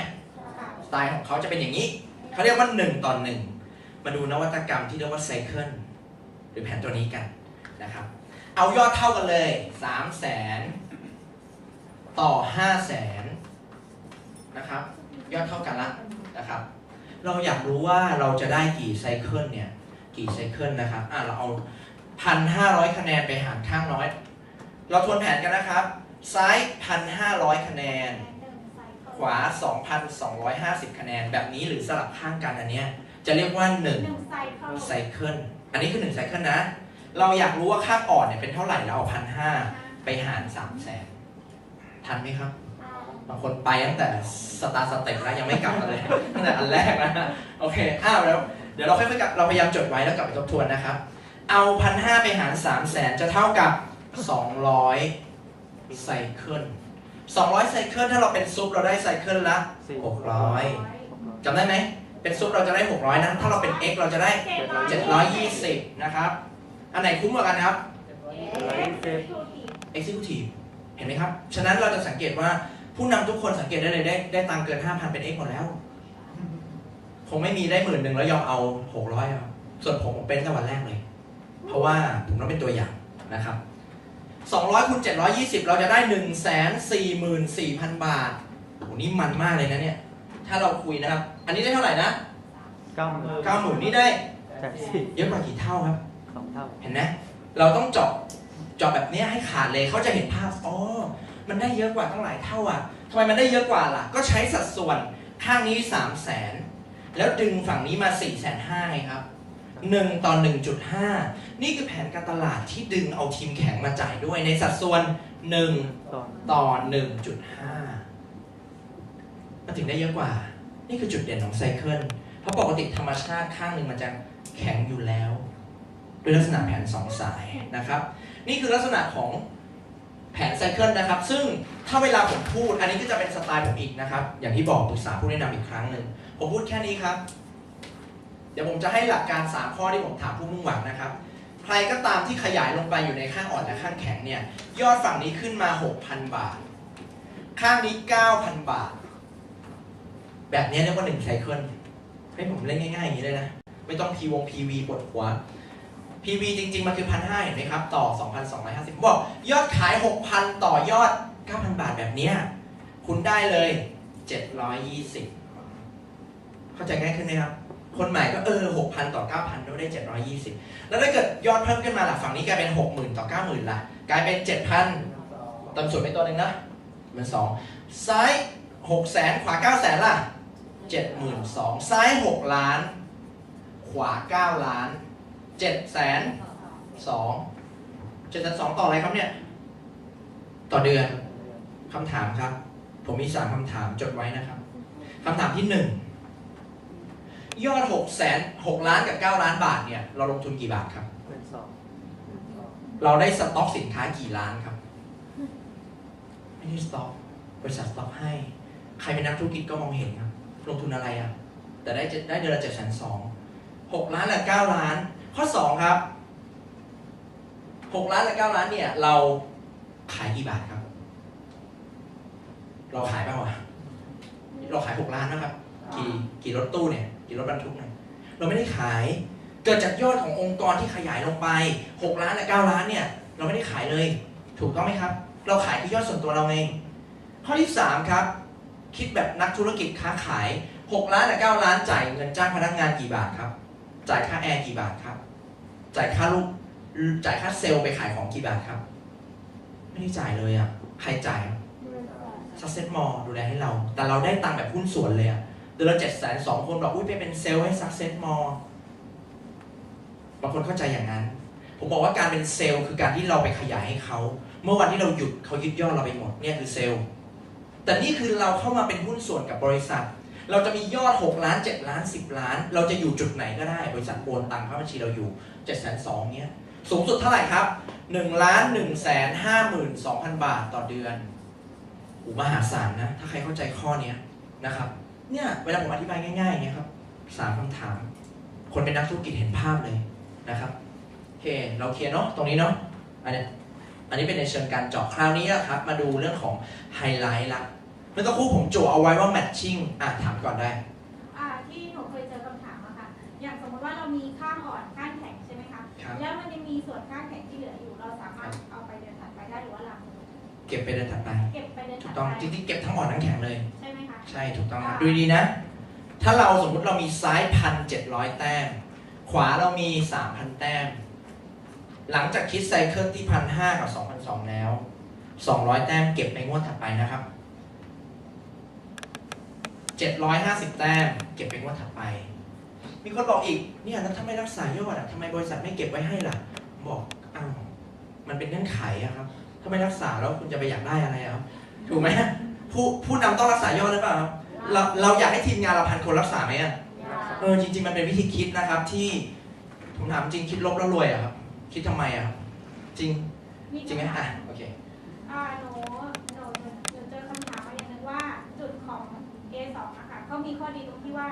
สไตล์ของเขาจะเป็นอย่างนี้เขาเรียกว่า1 ต่อ 1มาดูนวัตกรรมที่เรียกว่าไซเคิลหรือแผนตัวนี้กันนะครับเอายอดเท่ากันเลย 300,000 ต่อ 500,000 นะครับยอดเท่ากันละนะครับเราอยากรู้ว่าเราจะได้กี่ไซเคิลเนี่ยกี่ไซเคิลนะครับเราเอา 1,500 คะแนนไปหารข้างน้อยเราทวนแผนกันนะครับซ้าย 1,500 คะแนนขวา 2,250 คะแนนแบบนี้หรือสลับข้างกันอันเนี้ยจะเรียกว่า1ไซเคิลอันนี้คือ1ไซเคิลนะเราอยากรู้ว่าค่าอ่อนเนี่ยเป็นเท่าไหร่เราเอา 1,500 ไปหาร 300,000 ทันไหมครับบางคนไปตั้งแต่สตาร์สเต็ปแล้วยังไม่กลับมาเลยตั้งแต่อันแรกนะโอเคแล้วเดี๋ยวเราค่อยๆกลับเราพยายามจดไว้แล้วกลับไปทบทวนนะครับเอา 1,500 ไปหาร 300,000 จะเท่ากับ 200 ไซเคิล200 ไซเคิลถ้าเราเป็นซุปเราได้ไซเคิลละ600จำได้ไหมเป็นซุปเราจะได้ 600นะถ้าเราเป็น X เราจะได้ 720 นะครับอันไหนคุ้มกว่ากันครับ Executive เห็นไหมครับฉะนั้นเราจะสังเกตว่าผู้นำทุกคนสังเกตได้เลยได้ตังค์เกิน 5,000 เป็น X หมดแล้วคงไม่มีได้ 10,000 แล้วยอมเอา 600ครับส่วนผมเป็นตั้งแต่วันแรกเลยเพราะว่าผมต้องเป็นตัวอย่างนะครับ200 คูณ 720 เราจะได้ 144,000 บาทโหนี่มันมากเลยนะเนี่ยถ้าเราคุยนะครับอันนี้ได้เท่าไหร่นะ 90,000 นี่ได้เยอะกว่ากี่เท่าครับ 2 เท่า เห็นไหมเราต้องเจาะแบบเนี้ยให้ขาดเลยเขาจะเห็นภาพอ๋อมันได้เยอะกว่าตั้งหลายเท่าอ่ะทำไมมันได้เยอะกว่าล่ะก็ใช้สัดส่วนข้างนี้ 300,000แล้วดึงฝั่งนี้มา 450,000ไงครับ1 ต่อ 1.5 นี่คือแผนการตลาดที่ดึงเอาทีมแข็งมาจ่ายด้วยในสัดส่วน1 ต่อ 1.5 มันถึงได้เยอะกว่า นี่คือจุดเด่นของไซเคิลเพราะปกติธรรมชาติข้างหนึ่งมันจะแข็งอยู่แล้วด้วยลักษณะแผน2 สายนะครับนี่คือลักษณะของแผนไซเคิลนะครับซึ่งถ้าเวลาผมพูดอันนี้ก็จะเป็นสไตล์ผมอีกนะครับอย่างที่บอกปรึกษาผู้แนะนำอีกครั้งหนึ่งผมพูดแค่นี้ครับเดี๋ยวผมจะให้หลักการ3ข้อที่ผมถามผู้มุ่งหวังนะครับใครก็ตามที่ขยายลงไปอยู่ในข้างอ่อนและข้างแข็งเนี่ยยอดฝั่งนี้ขึ้นมา 6,000 บาทข้างนี้ 9,000 บาทแบบนี้เรียกว่า1ไซเคิลให้ผมเล่นง่ายๆอย่างนี้เลยนะไม่ต้อง PV ปวดหัว PV จริงๆมันคือ 1,500 เห็นไหมครับต่อ 2,250 บอกยอดขาย 6,000 ต่อยอด 9,000 บาทแบบนี้คุณได้เลย 720 เข้าใจง่ายขึ้นไหมครับคนใหม่ก็6,000 ต่อ 9,000ก็ได้ 720 แล้วถ้าเกิดยอดเพิ่มขึ้นมาล่ะฝั่งนี้กลายเป็น 60,000 ต่อ 90,000 ล่ะกลายเป็น 7,000 ต่ำสุดไปตัวหนึ่งนะมัน2ซ้าย 600,000 ขวา 900,000 ล่ะ 72,000 ซ้าย 6 ล้านขวา 9 ล้าน 702,000 702,000 ต่ออะไรครับเนี่ยต่อเดือนคำถามครับผมมี3คำถามจดไว้นะครับคำถามที่1ยอด6ล้านกับ9ล้านบาทเนี่ยเราลงทุนกี่บาทครับเราได้สต็อกสินค้ากี่ล้านครับไม่ได้สต็อกบริษัทสต็อกให้ใครเป็นนักธุรกิจก็มองเห็นครับลงทุนอะไรอ่ะแต่ได้เดือนละ702,000 6ล้านและ9ล้านข้อ2ครับ6ล้านและ9ล้านเนี่ยเราขายกี่บาทครับเราขายเปล่าวะเราขาย6ล้านนะครับกี่รถตู้เนี่ยกี่รถบรรทุกเนี่ยเราไม่ได้ขายเกิดจากยอดขององค์กรที่ขยายลงไป6ล้านและ9ล้านเนี่ยเราไม่ได้ขายเลยถูกต้องไหมครับเราขายที่ยอดส่วนตัวเราเองข้อที่3ครับคิดแบบนักธุรกิจค้าขาย6ล้านและ9ล้านจ่ายเงินจ้างพนักงานกี่บาทครับจ่ายค่าแอร์กี่บาทครับจ่ายค่าเซลล์ไปขายของกี่บาทครับไม่ได้จ่ายเลยอ่ะใครจ่ายSuccess Mall ดูแลให้เราแต่เราได้ตังค์แบบหุ้นส่วนเลยอ่ะเดือนละ702,000 คนบอกอุ้ยไปเป็นเซลล์ให้ Success Mall บางคนเข้าใจอย่างนั้นผมบอกว่าการเป็นเซลล์คือการที่เราไปขยายให้เขาเมื่อวันที่เราหยุดเขายึดยอดเราไปหมดเนี่ยคือเซลล์แต่นี่คือเราเข้ามาเป็นหุ้นส่วนกับบริษัทเราจะมียอด6ล้าน7ล้าน10ล้านเราจะอยู่จุดไหนก็ได้บริษัทโอนตังเข้าบัญชีเราอยู่702,000เนี่ยสูงสุดเท่าไหร่ครับ 1,152,000 บาทต่อเดือนมหาศาลนะถ้าใครเข้าใจข้อนี้นะครับเนี่ยเวลาผมอธิบายง่ายๆอย่างเงี้ยครับ3คำถามคนเป็นนักธุรกิจเห็นภาพเลยนะครับโอเคเราเคลียร์เนาะตรงนี้เนาะอันนี้เป็นในเชิงการเจาะคราวนี้นะครับมาดูเรื่องของไฮไลท์ละเมื่อสักครู่ผมโจทย์เอาไว้ว่าแมทชิ่งถามก่อนได้ที่หนูเคยเจอคำถามอะค่ะอย่างสมมติว่าเรามีข้างอ่อนข้างแข็งใช่ไหมคะแล้วมันยังมีส่วนข้างแข็งที่เหลืออยู่เราสามารถเอาไปเดินถัดไปได้หรือว่าหลังเก็บไปเดินถัดไปถูกต้องจริงๆเก็บทั้งอ่อนทั้งแข็งเลยใช่ไหมคะใช่ถูกต้องครับดูดีนะถ้าเราสมมุติเรามีซ้าย 1,700 แต้มขวาเรามี 3,000 แต้มหลังจากคิดไซเคิลที่ 1,500 กับ 2,200 แล้ว200 แต้มเก็บในงวดถัดไปนะครับ750 แต้มเก็บเป็นงวดถัดไปมีคนบอกอีกเนี่ยแล้วถ้าไม่รักษายอดทำไมบริษัทไม่เก็บไว้ให้ล่ะบอกมันเป็นเงื่อนไขอะครับถ้าไม่รักษาแล้วคุณจะไปอยากได้อะไรครับถูกไหมผู้นำต้องรักษายอดหรือเปล่าเราอยากให้ทีมงานเรา1,000 คนรักษาไหมจริงๆมันเป็นวิธีคิดนะครับที่ผมถามจริงคิดลบแล้วรวยอะครับคิดทำไมอะครับจริงไหมโอเคหนูเจอคำถามมาอย่างนึงว่าจุดของ A2 นะคะเขามีข้อดีตรงที่ว่า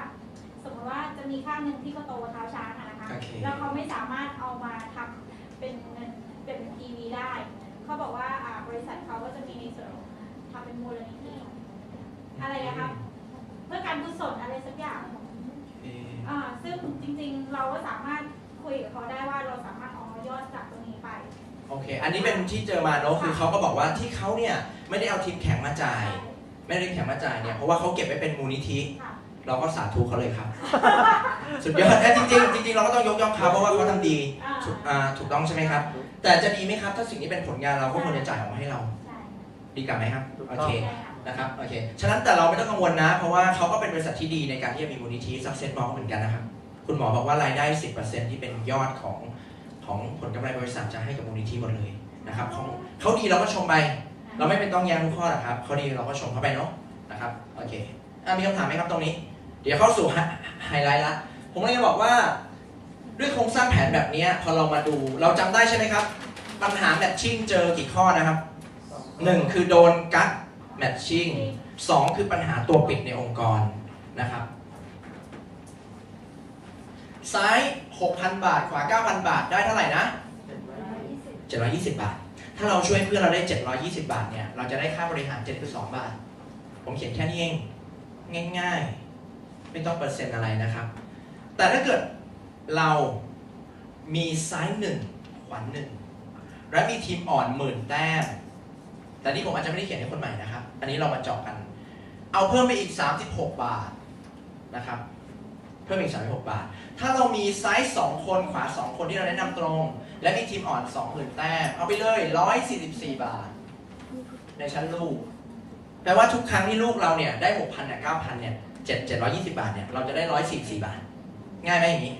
สมมติว่าจะมีข้างหนึ่งที่เขาโตเท้าช้างนะคะแล้วเขาไม่สามารถเอามาทำเป็นเงินเป็น PV ได้เขาบอกว่าบริษัทเขาก็จะมีในส่วนทำเป็นมูลนิธิอะไรนะครับเพื่อการกุศลอะไรสักอย่างซึ่งจริงๆเราก็สามารถคุยกับเขาได้ว่าเราสามารถเอายอดจากตรงนี้ไปโอเคอันนี้เป็นที่เจอมาเนาะคือเขาก็บอกว่าที่เขาเนี่ยไม่ได้เอาทีมแข็งมาจ่ายไม่ได้แข็งมาจ่ายเนี่ยเพราะว่าเขาเก็บไว้เป็นมูลนิธิ เราก็สาธุเขาเลยครับ สุดยอดจริงๆจริงๆเราก็ต้องยกย่องเขาเพราะว่าเขาทำดีถูกต้องใช่ไหมครับแต่จะดีไหมครับถ้าสิ่งนี้เป็นผลงานเราก็ควรจะจ่ายออกมาให้เราดีกว่าไหมครับโอเคนะครับโอเคฉะนั้นแต่เราไม่ต้องกังวลนะเพราะว่าเขาก็เป็นบริษัทที่ดีในการที่จะมีมูลนิธิ Success Mall เหมือนกันนะครับคุณหมอบอกว่ารายได้ 10% ที่เป็นยอดของผลกำไรบริษัทจะให้กับมูลนิธิหมดเลยนะครับเขาดีเราก็ชมไปเราไม่เป็นต้องแย้งทุกข้อหรอกครับเขาดีเราก็ชมเขาไปเนาะนะครับโอเคมีคำถามไหมครับตรงนี้เดี๋ยวเข้าสู่ไฮไลท์ละผมเลยจะบอกว่าด้วยโครงสร้างแผนแบบนี้พอเรามาดูเราจำได้ใช่ไหมครับปัญหาแมทชิ่งเจอกี่ข้อนะครับ1คือโดนกั๊กแมทชิ่ง2คือปัญหาตัวปิดในองค์กรนะครับซ้าย 6,000 บาทขวา 9,000 บาทได้เท่าไหร่นะ720 บาทถ้าเราช่วยเพื่อนเราได้720 บาทเนี่ยเราจะได้ค่าบริหาร7คือ2 บาทผมเขียนแค่นี้เองง่ายๆไม่ต้องเปอร์เซ็นต์อะไรนะครับแต่ถ้าเกิดเรามีซ้าย1ขวา1และมีทีมอ่อน10,000 แต้มแต่นี่ผมอาจจะไม่ได้เขียนให้คนใหม่นะครับอันนี้เรามาเจาะกันเอาเพิ่มไปอีก36 บาทนะครับเพิ่มอีก36 บาทถ้าเรามีซ้าย2คนขวา2คนที่เราแนะนำตรงและมีทีมอ่อน 20,000 แต้มเอาไปเลย144 บาทในชั้นลูกแปลว่าทุกครั้งที่ลูกเราเนี่ยได้ 6,000 เนี่ย 9,000 เนี่ย720 บาทเนี่ยเราจะได้144 บาทง่ายไหมอย่างนี้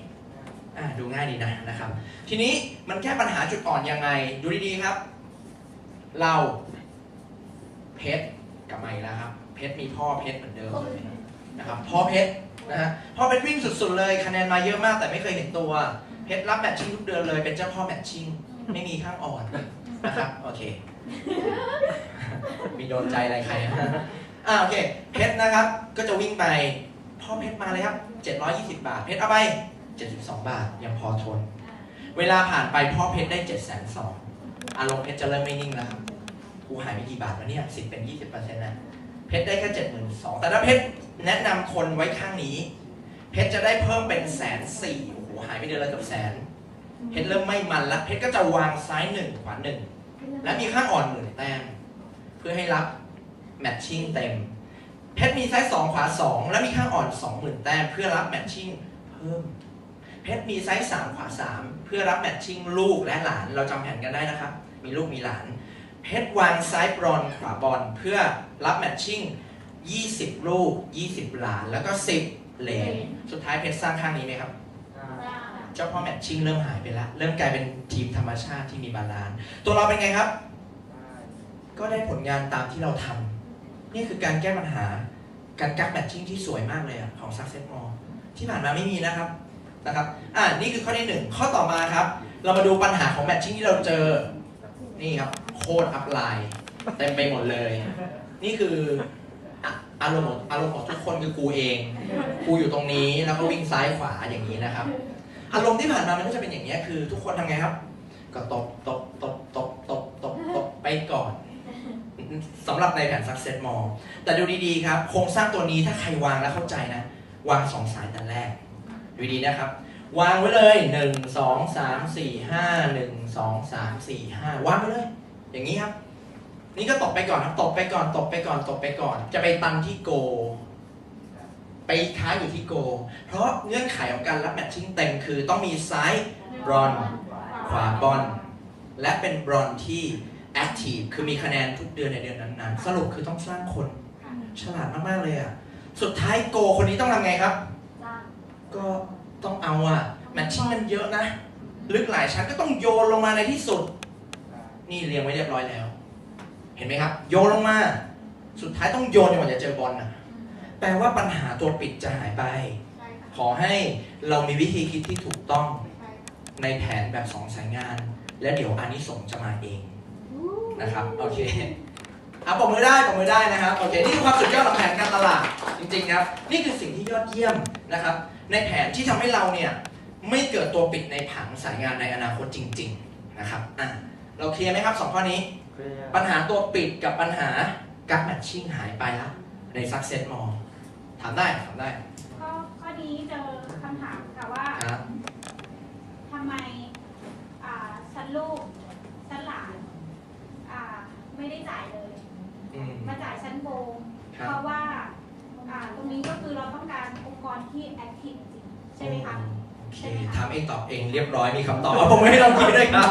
ดูง่ายดีนะครับทีนี้มันแก้ปัญหาจุดอ่อนยังไงดูดีๆครับเราเพชรกลับมาอีกแล้วครับเพชรมีพ่อเพชรเหมือนเดิมเลยนะครับพ่อเพชรนะฮะพ่อเพชรวิ่งสุดๆเลยคะแนนมาเยอะมากแต่ไม่เคยเห็นตัวเพชรรับแมทชิ่งทุกเดือนเลยเป็นเจ้าพ่อแมทชิ่งไม่มีข้างอ่อนนะครับโอเคมีโดนใจอะไรใครโอเคเพชรนะครับก็จะวิ่งไปพ่อเพชรมาเลยครับ720 บาทเพชรเอาไป72 บาทยังพอทนเวลาผ่านไปพ่อเพชรได้720,000อารมณ์เพชรจะเริ่มไม่นิ่งแล้วครับกูหายไปกี่บาทวะเนี่ย10เป็น 20% นะเพชรได้แค่72,000แต่ถ้าเพชรแนะนำคนไว้ข้างนี้เพชรจะได้เพิ่มเป็น140,000โอ้โหหายไปเดือนละเกือบ100,000เพชรเริ่มไม่มันละเพชรก็จะวางซ้าย1ขวา1และมีข้างอ่อน10,000 แต้มเพื่อให้รับแมทชิ่งเต็มเพชรมีซ้าย2ขวา2และมีข้างอ่อน 20,000 แต้มเพื่อรับแมทชิ่งเพิ่มเพชรมีซ้าย3ขวา3เพื่อรับแมทชิ่งลูกและหลานเราจำแผนกันได้นะครับมีลูกมีหลานเพชรวางซ้ายบอลขวาบอลเพื่อรับแมทชิ่ง20 ลูก20 หลานแล้วก็10 เหลนสุดท้ายเพชรสร้างข้างนี้ไหมครับเจ้าพ่อแมทชิ่งเริ่มหายไปแล้วเริ่มกลายเป็นทีมธรรมชาติที่มีบาลานซ์ตัวเราเป็นไงครับก็ได้ผลงานตามที่เราทำนี่คือการแก้ปัญหาการกักแมทชิ่งที่สวยมากเลยของ Success Mall ที่ผ่านมาไม่มีนะครับนี่คือข้อที่1ข้อต่อมาครับเรามาดูปัญหาของแมทชิ่งที่เราเจอนี่ครับโคตรอัพไลน์เต็มไปหมดเลยนี่คืออารมณ์ของทุกคนคือกูเองกูอยู่ตรงนี้แล้วก็วิ่งซ้ายขวาอย่างนี้นะครับอารมณ์ที่ผ่านมามันก็จะเป็นอย่างนี้คือทุกคนทำไงครับก็ตบไปก่อนสำหรับในแผน Success Mall แต่ดูดีๆครับโครงสร้างตัวนี้ถ้าใครวางแล้วเข้าใจนะวาง2 สายแต่แรกดูดีนะครับวางไว้เลย1 2 3 4 5 1 2 3 4 5วางไว้เลยอย่างนี้ครับนี่ก็ตบไปก่อนครับตบไปก่อนจะไปตันที่โกไปค้าอยู่ที่โกเพราะเงื่อนไขของการรับแมทชิ่งเต็มคือต้องมีซ้ายบอลขวาบอลและเป็นบอลที่แอคทีฟคือมีคะแนนทุกเดือนในเดือนนั้นๆสรุปคือต้องสร้างคนฉลาดมากๆเลยสุดท้ายโกคนนี้ต้องทำไงครับก็ต้องเอาแมทชิ่งมันเยอะนะลึกหลายชั้นก็ต้องโยนลงมาในที่สุดนี่เรียงไว้เรียบร้อยแล้วเห็นไหมครับโยนลงมาสุดท้ายต้องโยนจนกว่าจะเจอบอลแปลว่าปัญหาตัวปิดจะหายไปขอให้เรามีวิธีคิดที่ถูกต้องในแผนแบบ2 สายงานและเดี๋ยวอานิสงส์จะมาเองนะครับโอเคปรบมือได้นะครับโอเคนี่คือความสุดยอดของแผนการตลาดจริงๆครับนี่คือสิ่งที่ยอดเยี่ยมนะครับในแผนที่ทำให้เราเนี่ยไม่เกิดตัวปิดในผังสายงานในอนาคตจริงๆนะครับเราเคลียร์ไหมครับ2 ข้อนี้ปัญหาตัวปิดกับปัญหากั๊กแมทชิ่งหายไปแล้วใน Success Mall ถามได้ข้อนี้เจอคำถามค่ะว่าทำไมชั้นลูกชั้นหลานไม่ได้จ่ายเลยมาจ่ายชั้นโบเพราะว่า ตรงนี้ก็คือเราต้องการองค์กรที่แอคทีฟจริงใช่ไหมคะ โอเคถามเองตอบเองเรียบร้อยมีคำตอบผมไม่ต้องคิดด้วยครับ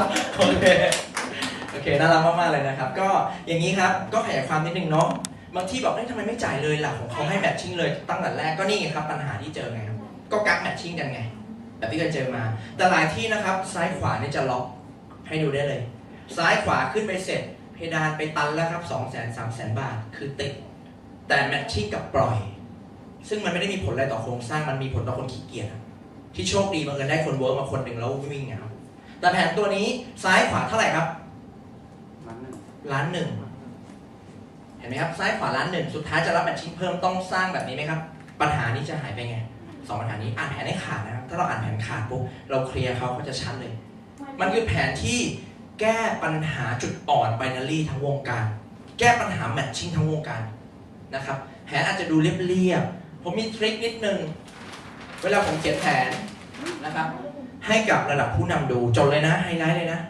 โอเคน่ารักมากๆเลยนะครับก็อย่างนี้ครับก็ขยายความนิดนึงเนาะบางที่บอกทำไมไม่จ่ายเลยล่ะของเขาให้แมทชิ่งเลยตั้งแต่แรกก็นี่ไงครับปัญหาที่เจอไงครับก็กักแมทชิ่งกันไงแบบที่เคยเจอมาแต่หลายที่นะครับซ้ายขวาเนี่ยจะล็อกให้ดูได้เลยซ้ายขวาขึ้นไปเสร็จเพดานไปตันแล้วครับ200,000-300,000 บาทคือติดแต่แมทชิ่งกับปล่อยซึ่งมันไม่ได้มีผลอะไรต่อโครงสร้างมันมีผลต่อคนขี้เกียจที่โชคดีบังเอิญได้คนเวิร์กมาคนหนึ่งแล้ววิ่งไงครับแต่แผนตัวนี้ซ้ายขวาเท่าไหร่ครับ1,000,000เห็นไหมครับซ้ายขวา1,000,000สุดท้ายจะรับแมทชิ่งเพิ่มต้องสร้างแบบนี้ไหมครับปัญหานี้จะหายไปไง2ปัญหานี้อ่านแผนให้ขาดนะครับถ้าเราอ่านแผนขาดปุ๊บเราเคลียร์เขาก็จะชัดเลยมันคือแผนที่แก้ปัญหาจุดอ่อนไบนารีทั้งวงการแก้ปัญหาแมทชิ่งทั้งวงการนะครับแผนอาจจะดูเรียบๆผมมีทริคนิดนึงเวลาผมเขียนแผนนะครับให้กับระดับผู้นำดูจดเลยนะไฮไลท์เลยนะ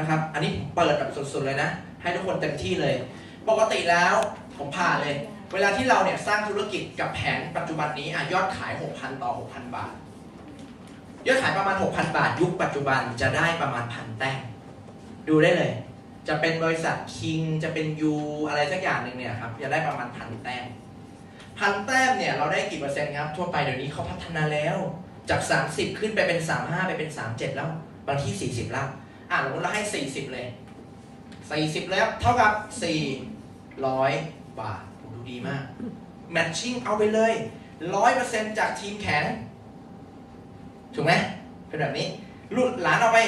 ครับอันนี้ผมเปิดแบบสุดๆเลยนะให้ทุกคนเต็มที่เลยปกติแล้วผมผ่านเลยเวลาที่เราเนี่ยสร้างธุรกิจกับแผนปัจจุบันนี้ยอดขาย 6,000 ต่อ 6,000 บาทยอดขายประมาณ 6,000 บาทยุคปัจจุบันจะได้ประมาณ 1,000 แต้มดูได้เลยจะเป็นบริษัทคิงจะเป็นยูอะไรสักอย่างหนึ่งเนี่ยครับจะได้ประมาณ 1,000 แต้ม1,000 แต้มเนี่ยเราได้กี่เปอร์เซ็นต์ครับทั่วไปเดี๋ยวนี้เขาพัฒนาแล้วจาก30ขึ้นไปเป็น35ไปเป็น37แล้วบางที่40แล้วสมมติเราให้40เลย40แล้วเท่ากับ400 บาทดูดีมากแมทชิ่งเอาไปเลย 100% จากทีมแข็งถูกไหมเป็นแบบนี้ลูกหลานเอาไป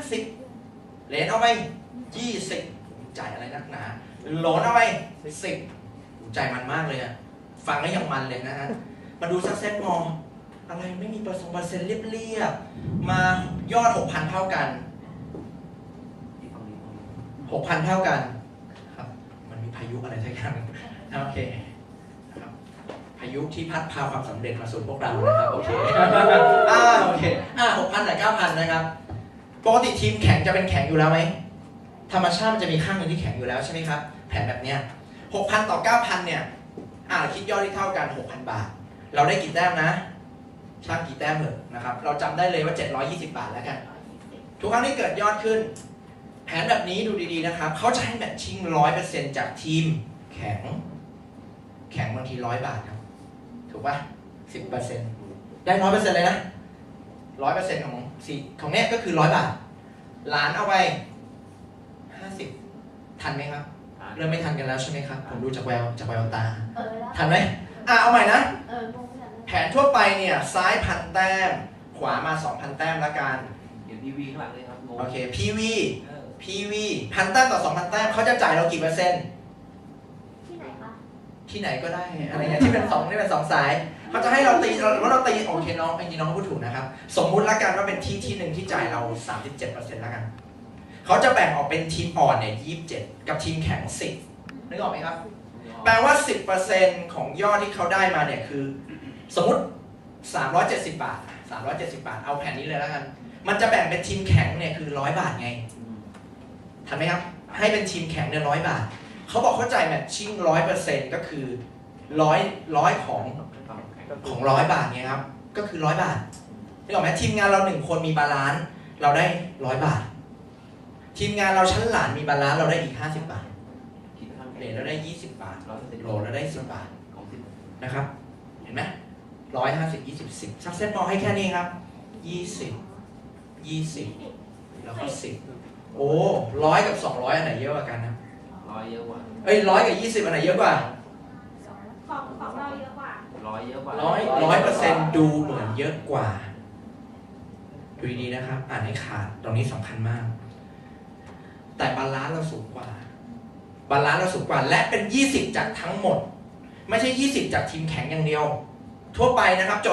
50เหรียญเอาไป20จ่ายอะไรนักหนาโหลนเอาไป10จ่ายมันมากเลยอะฟังแล้วยังมันเลยนะฮะมาดูซักเซ็ตมองอะไรไม่มีเปอร์เซ็นต์เรียบๆมายอด 6,000 เท่ากัน 6,000 เท่ากันครับมันมีพายุอะไรสักอย่างโอเคครับพายุที่พัดพาความสำเร็จมาสู่พวกเรานะครับโอเคโอเค6,000 แต่ 9,000 นะครับปกติทีมแข็งจะเป็นแข็งอยู่แล้วไหมธรรมชาติมันจะมีข้างหนึ่งที่แข็งอยู่แล้วใช่ไหมครับแผนแบบเนี้ย 6,000 ต่อ 9,000 เนี่ยคิดยอดที่เท่ากัน 6,000 บาทเราได้กี่แต้มนะช่างกี่แต้มเหรอนะครับเราจำได้เลยว่า720 บาทแล้วกันทุกครั้งที่เกิดยอดขึ้นแผนแบบนี้ดูดีๆนะครับเขาจะให้แมทชิ่ง 100% จากทีมแข็งบางที100 บาทครับถูกป่ะ 10% ได้ 100% เลยนะ 100% ของเนี้ยก็คือ100 บาทหลานเอาไป50ทันไหมครับเริ่มไม่ทันกันแล้วใช่ไหมครับผมดูจากแววตาทันไหมเอาใหม่นะแผนทั่วไปเนี่ยซ้าย 1,000 แต้มขวามา 2,000 แต้มละกันเดี๋ยวPV ข้างหลังเลยครับโอเค PV 1,000 แต้มต่อ 2,000 แต้มเขาจะจ่ายเรากี่เปอร์เซ็นต์ที่ไหนคะที่ไหนก็ได้อะไรเงี้ยที่เป็น2สายเขาจะให้เราตีโอเคน้องจริงๆน้องพูดถูกนะครับสมมุติละกันว่าเป็นที่หนึ่งที่จ่ายเรา 37% ละกันเขาจะแบ่งออกเป็นทีมอ่อนเนี่ย27กับทีมแข็ง10นึกออกไหมครับแปลว่า 10% ของยอดที่เขาได้มาเนี่ยคือสมมุติ370 บาทเอาแผ่นนี้เลยแล้วกันมันจะแบ่งเป็นทีมแข็งเนี่ยคือ100 บาทไงทันไหมครับให้เป็นทีมแข็งเนี่ย100 บาทเขาบอกเขาจ่ายแมทชิ่ง 100% ก็คือ100ของ100 บาทไงครับก็คือ100 บาทนึกออกไหมทีมงานเรา1คนมีบาลานซ์เราได้100 บาททีมงานเราชั้นหลานมีบาลานซ์เราได้อีก50 บาทเหรียญเราได้20 บาทโหลเราได้10 บาทนะครับเห็นไหม150 20 10ซักเซตมองให้แค่นี้ครับ20แล้วก็10โอ้100 กับ 200อันไหนเยอะกว่ากันนะ100เยอะกว่า100 กับ 20อันไหนเยอะกว่าของเราเยอะกว่า100เยอะกว่า100% ดูเหมือนเยอะกว่าดูดีๆนะครับอ่านให้ขาดตรงนี้สำคัญมากแต่บาลานซ์เราสูงกว่าและเป็น20จากทั้งหมดไม่ใช่20จากทีมแข็งอย่างเดียวทั่วไปนะครับจ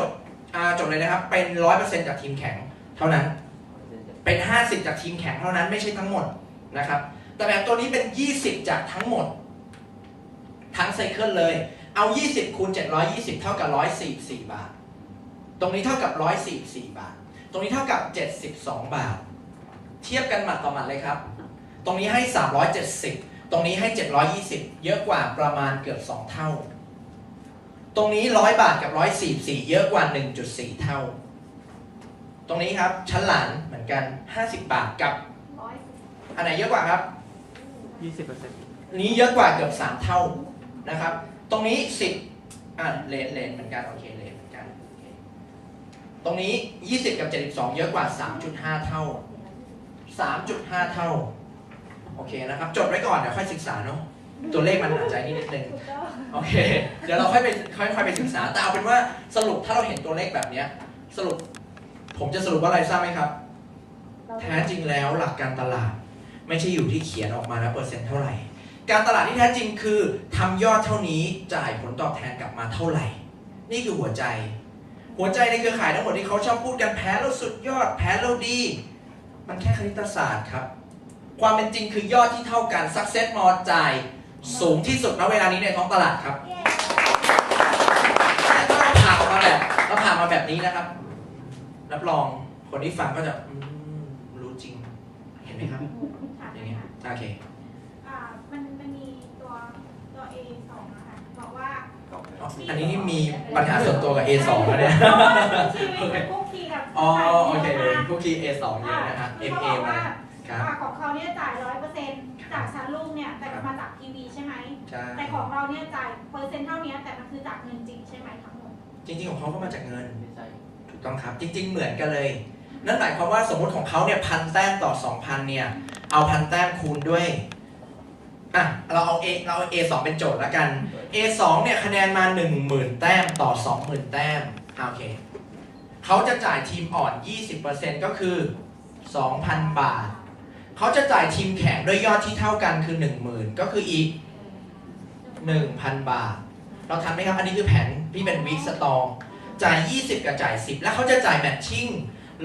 ดเลยนะครับเป็น 100% จากทีมแข็งเท่านั้นเป็น50จากทีมแข็งเท่านั้นไม่ใช่ทั้งหมดนะครับแต่แบบตัวนี้เป็น20จากทั้งหมดทั้งไซเคิลเลยเอา20คูณ720เท่ากับ144 บาทตรงนี้เท่ากับ144 บาทตรงนี้เท่ากับ72 บาทเทียบกันหมัดต่อหมัดเลยครับตรงนี้ให้370ตรงนี้ให้720เยอะกว่าประมาณเกือบ2 เท่า ตรงนี้100 บาทกับ144เยอะกว่า 1.4 เท่า ตรงนี้ครับชั้นหลังเหมือนกัน 50 บาทกับ อันไหนเยอะกว่าครับ 20% นี้เยอะกว่าเกือบ3เท่านะครับ ตรงนี้10เลนเหมือนกันโอเคเลนเหมือนกันโอเคตรงนี้20กับ72เยอะกว่า 3.5 เท่า 3.5 เท่าโอเคนะครับจดไว้ก่อนเดี๋ยวค่อยศึกษาเนาะตัวเลขมันหนาใจนิดนึงโอเคเดี๋ยวเราค่อยไปศึกษาแต่เอาเป็นว่าสรุปถ้าเราเห็นตัวเลขแบบเนี้ยสรุปผมจะสรุปว่าอะไรทราบไหมครับแท้จริงแล้วหลักการตลาดไม่ใช่อยู่ที่เขียนออกมาแล้วเปอร์เซ็นต์เท่าไหร่การตลาดที่แท้จริงคือทำยอดเท่านี้จ่ายผลตอบแทนกลับมาเท่าไหร่นี่คือหัวใจในเครือข่ายทั้งหมดที่เขาชอบพูดกันแพ้แล้วสุดยอดแพ้แล้วดีมันแค่คณิตศาสตร์ครับความเป็นจริงคือยอดที่เท่ากัน success more จ่ายสูงที่สุดณเวลานี้ในท้องตลาดครับถ้าเราผ่านมาแบบนี้นะครับรับรองคนที่ฟังก็จะรู้จริงเห็นไหมครับอย่างนี้โอเค มันมีตัว A2 นะคะบอกว่า อันนี้มีปัญหาส่วนตัวกับ A2 แล้วเนี่ย ชีวิตมันคุกคีกับ อ๋อโอเคคุกคี A2 เยอะนะฮะ MA มาครับ ของเขาเนี่ยจ่าย 100% จากชั้นลูกเนี่ยแต่มันมาจากทีวีใช่ไหม ใช่ แต่ของเราเนี่ยจ่ายเปอร์เซ็นต์เท่านี้แต่มันคือจากเงินจริงใช่ไหมทั้งหมด จริงๆของเขาก็มาจากเงิน ไม่ใช่ ถูกต้องครับ จริง ๆ เหมือนกันเลย นั่นหมายความว่าสมมติของเขาเนี่ย1,000 แต้มต่อ 2,000 เนี่ย เอา 1,000 แต้มคูณด้วยเราเอา A2 เป็นโจทย์แล้วกัน A2 เนี่ยคะแนนมา 10,000 แต้มต่อ 20,000 แต้มโอเคเขาจะจ่ายทีมอ่อน 20% ก็คือ 2,000 บาทเขาจะจ่ายทีมแข่งด้วยยอดที่เท่ากันคือ 10,000 ก็คืออีก 1,000 บาทเราทันไหมครับอันนี้คือแผนที่เป็นวีคสตองจ่าย20กับจ่าย10แล้วเขาจะจ่ายแมทชิ่ง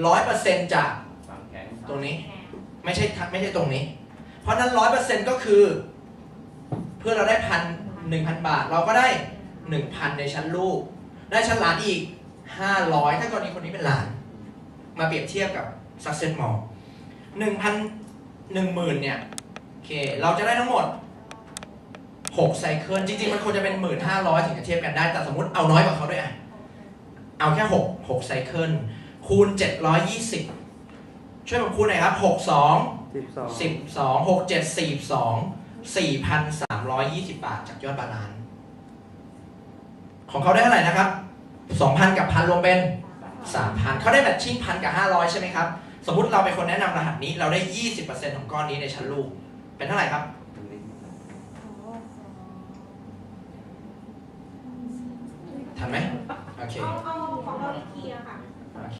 100% จาก ฝั่งแข็ง ตรงนี้ไม่ใช่ตรงนี้เพราะนั้น 100% ก็คือเพื่อเราได้1,000 บาทเราก็ได้ 1,000 ในชั้นลูกได้ชั้นหลานอีก500ถ้ากรณีคนนี้เป็นหลานมาเปรียบเทียบกับ Success Mall 10,000 เนี่ยโอเคเราจะได้ทั้งหมด6ไซเคิลจริงๆมันควรจะเป็น 1,500 ถึงจะเทียบกันได้แต่สมมุติเอาน้อยกว่าเขาด้วยเอาแค่6ไซเคิลคูณ720ช่วยผมคูณหน่อยครับ12 6 7 42 4,320 บาทจากยอดบาลานซ์ของเขาได้เท่าไหร่นะครับ 2,000 กับ 1,000 รวมเป็น 3,000 เขาได้แมทชิ่ง 1,000 กับ 500 ใช่ไหมครับสมมุติเราเป็นคนแนะนำรหัสนี้เราได้ 20% ของก้อนนี้ในชั้นลูกเป็นเท่าไหร่ครับทันไหมโอเค เอา